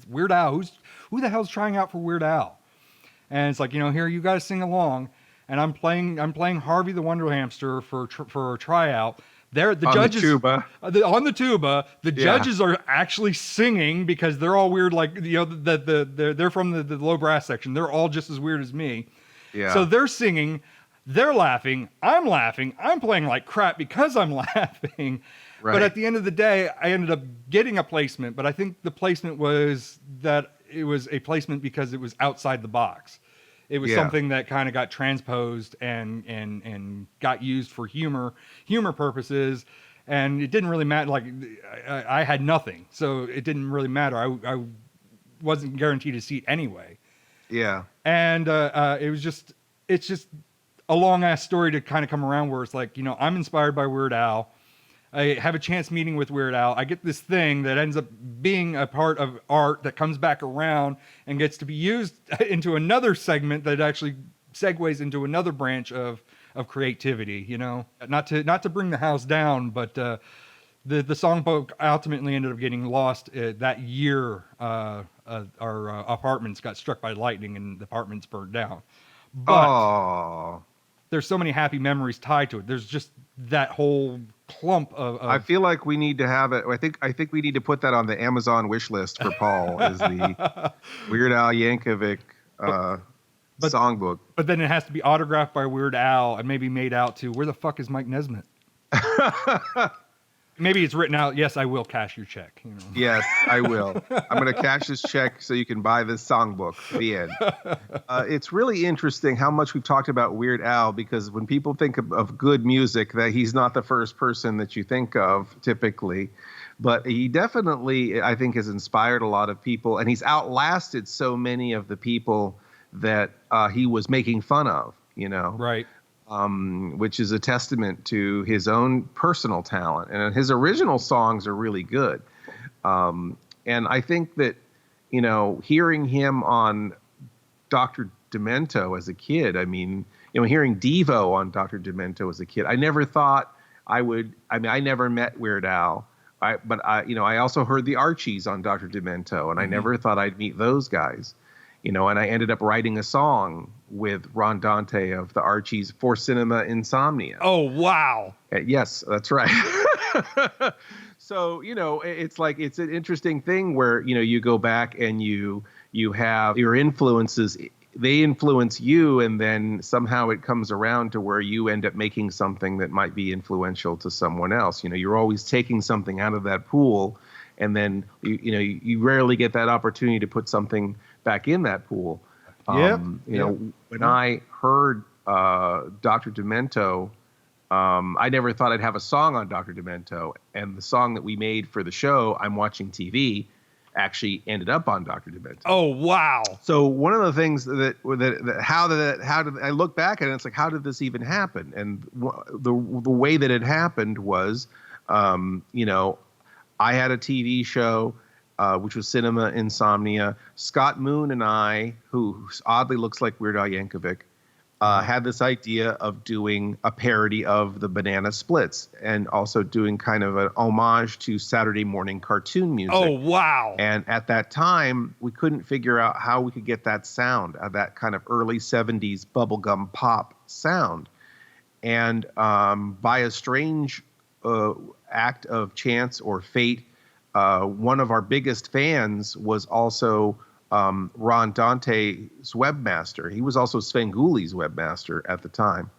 Weird Al. Who the hell's trying out for Weird Al? And it's like, here you guys sing along. And I'm playing Harvey the Wonder Hamster for a tryout. The judges on the tuba. The judges are actually singing because they're all weird. Like they're from the low brass section. They're all just as weird as me. Yeah. So they're singing. They're laughing. I'm playing like crap because I'm laughing. Right. But at the end of the day, I ended up getting a placement. But I think the placement was that it was a placement because it was outside the box. It was something that kind of got transposed and got used for humor purposes. And it didn't really matter. Like I had nothing, so it didn't really matter. I wasn't guaranteed a seat anyway. Yeah. And it's just a long ass story to kind of come around where it's like, I'm inspired by Weird Al. I have a chance meeting with Weird Al. I get this thing that ends up being a part of art that comes back around and gets to be used into another segment that actually segues into another branch of creativity, not to bring the house down, but the songbook ultimately ended up getting lost that year. Our apartments got struck by lightning and the apartments burned down. But there's so many happy memories tied to it. There's just that whole clump of I feel like we need to have it. I think we need to put that on the Amazon wish list for Paul is the Weird Al Yankovic songbook. But then it has to be autographed by Weird Al and maybe made out to, where the fuck is Mike Nesmith? Maybe it's written out, yes, I will cash your check. Yes, I will. I'm going to cash this check so you can buy this songbook. The end. It's really interesting how much we've talked about Weird Al, because when people think of good music, that he's not the first person that you think of typically. But he definitely, I think, has inspired a lot of people, and he's outlasted so many of the people that he was making fun of, Right. Which is a testament to his own personal talent. And his original songs are really good. And I think that, hearing him on Dr. Demento as a kid, hearing Devo on Dr. Demento as a kid, I never thought I never met Weird Al. But I also heard the Archies on Dr. Demento, and I never thought I'd meet those guys. And I ended up writing a song with Ron Dante of the Archies for Cinema Insomnia. Oh, wow. Yes, that's right. So, it's an interesting thing where, you go back and you have your influences, they influence you, and then somehow it comes around to where you end up making something that might be influential to someone else. You're always taking something out of that pool, and then, you rarely get that opportunity to put something back in that pool. When I heard Dr. Demento, I never thought I'd have a song on Dr. Demento, and the song that we made for the show, I'm Watching TV, actually ended up on Dr. Demento. Oh, wow. So one of the things that how did I look back at it, and it's like, how did this even happen? And the way that it happened was, I had a TV show, which was Cinema Insomnia. Scott Moon and I, who oddly looks like Weird Al Yankovic, had this idea of doing a parody of the Banana Splits and also doing kind of an homage to Saturday morning cartoon music. Oh, wow. And at that time, we couldn't figure out how we could get that sound, that kind of early 70s bubblegum pop sound. And by a strange act of chance or fate, one of our biggest fans was also Ron Dante's webmaster. He was also Svengooli's webmaster at the time.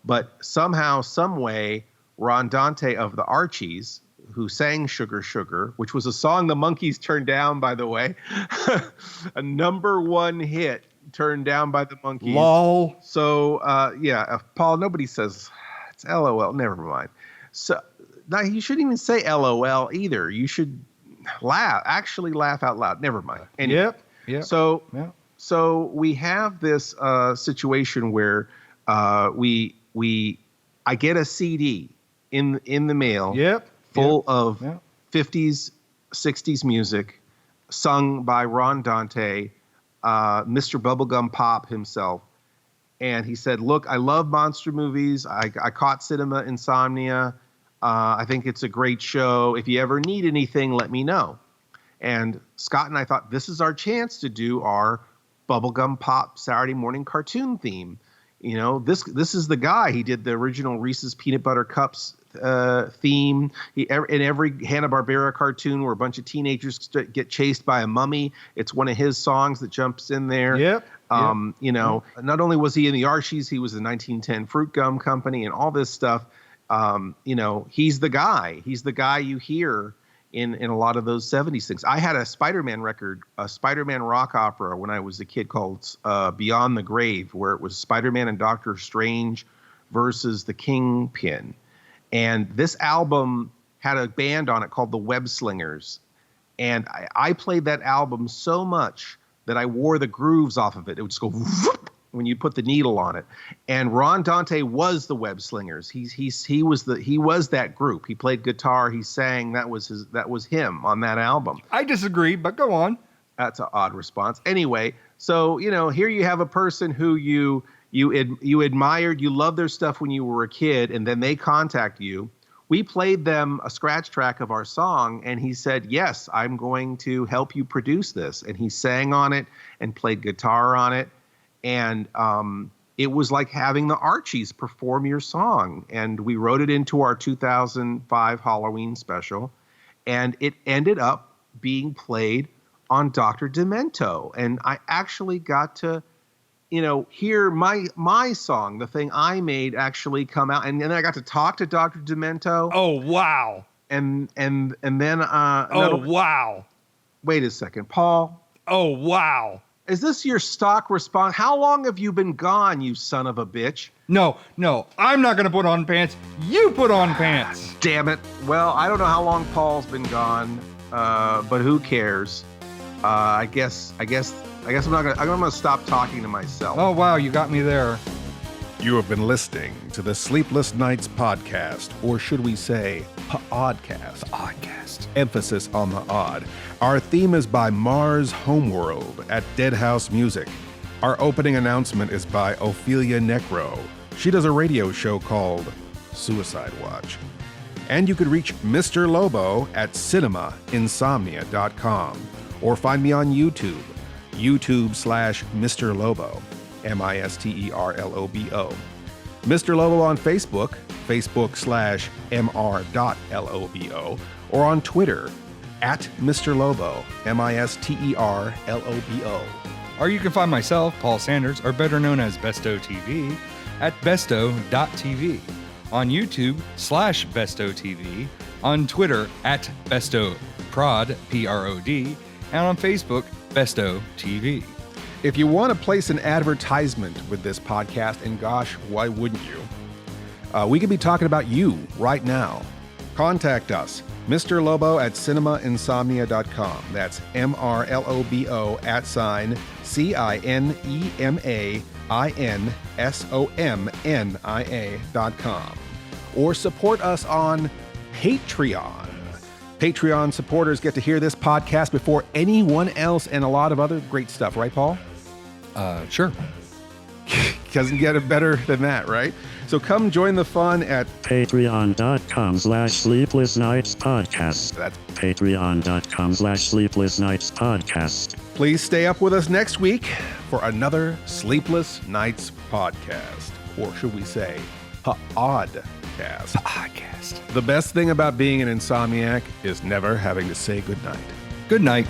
But somehow, some way, Ron Dante of the Archies, who sang Sugar Sugar, which was a song the Monkees turned down, by the way, a #1 hit turned down by the Monkees. Lol. So, Paul, nobody says it's LOL. Never mind. So, now, you shouldn't even say LOL either. You should actually laugh out loud. Never mind. Anyway, Yep. So we have this situation where I get a CD in the mail full of 50s, 60s music sung by Ron Dante, Mr. Bubblegum Pop himself. And he said, look, I love monster movies. I caught Cinema Insomnia. I think it's a great show. If you ever need anything, let me know. And Scott and I thought, this is our chance to do our bubblegum pop Saturday morning cartoon theme. This is the guy. He did the original Reese's Peanut Butter Cups theme. In every Hanna-Barbera cartoon where a bunch of teenagers get chased by a mummy, it's one of his songs that jumps in there. Not only was he in the Archies, he was the 1910 Fruit Gum Company and all this stuff. He's the guy. He's the guy you hear in a lot of those 70s things. I had a Spider-Man record, a Spider-Man rock opera when I was a kid called Beyond the Grave, where it was Spider-Man and Doctor Strange versus the Kingpin. And this album had a band on it called the Web Slingers. And I played that album so much that I wore the grooves off of it. It would just go whoop when you put the needle on it. And Ron Dante was the Web Slingers. He was that group. He played guitar. He sang. That was him on that album. I disagree, but go on. That's an odd response. Anyway, so here you have a person who you admired, you loved their stuff when you were a kid, and then they contact you. We played them a scratch track of our song, and he said, yes, I'm going to help you produce this. And he sang on it and played guitar on it. And it was like having the Archies perform your song. And we wrote it into our 2005 Halloween special. And it ended up being played on Dr. Demento. And I actually got to hear my song, the thing I made, actually come out, and then I got to talk to Dr. Demento. Oh wow! And then wow! Wait a second, Paul. Oh wow! Is this your stock response? How long have you been gone, you son of a bitch? No, I'm not gonna put on pants. You put on pants. Damn it! Well, I don't know how long Paul's been gone, but who cares? I guess I'm gonna stop talking to myself. Oh wow, you got me there. You have been listening to the Sleepless Knights podcast, or should we say, pODDcast. PODDcast. Emphasis on the odd. Our theme is by Mars Homeworld at Deadhouse Music. Our opening announcement is by Ophelia Necro. She does a radio show called Suicide Watch. And you could reach Mr. Lobo at cinemainsomnia.com, or find me on YouTube. YouTube/Mr. Lobo, MISTERLOBO. Mr. Lobo on Facebook, Facebook/MR.LOBO, or on Twitter, at Mr. Lobo, MISTERLOBO. Or you can find myself, Paul Sanders, or better known as BESTOW TV, at BESTOW.TV, on YouTube /BESTOW TV, on Twitter at BESTOWPROD, PROD, and on Facebook, BESTOW TV. If you want to place an advertisement with this podcast, and gosh, why wouldn't you? We could be talking about you right now. Contact us, Mr. Lobo at cinemainsomnia.com. That's MRLOBO @CINEMAINSOMNIA.com. Or support us on Patreon. Patreon supporters get to hear this podcast before anyone else, and a lot of other great stuff, right, Paul? Sure. Doesn't get it better than that, right? So come join the fun at patreon.com/Sleepless Knights Podcast. That's patreon.com/Sleepless Knights Podcast. Please stay up with us next week for another Sleepless Knights podcast. Or should we say, pODDcast. PODDcast. The best thing about being an insomniac is never having to say goodnight. Good night.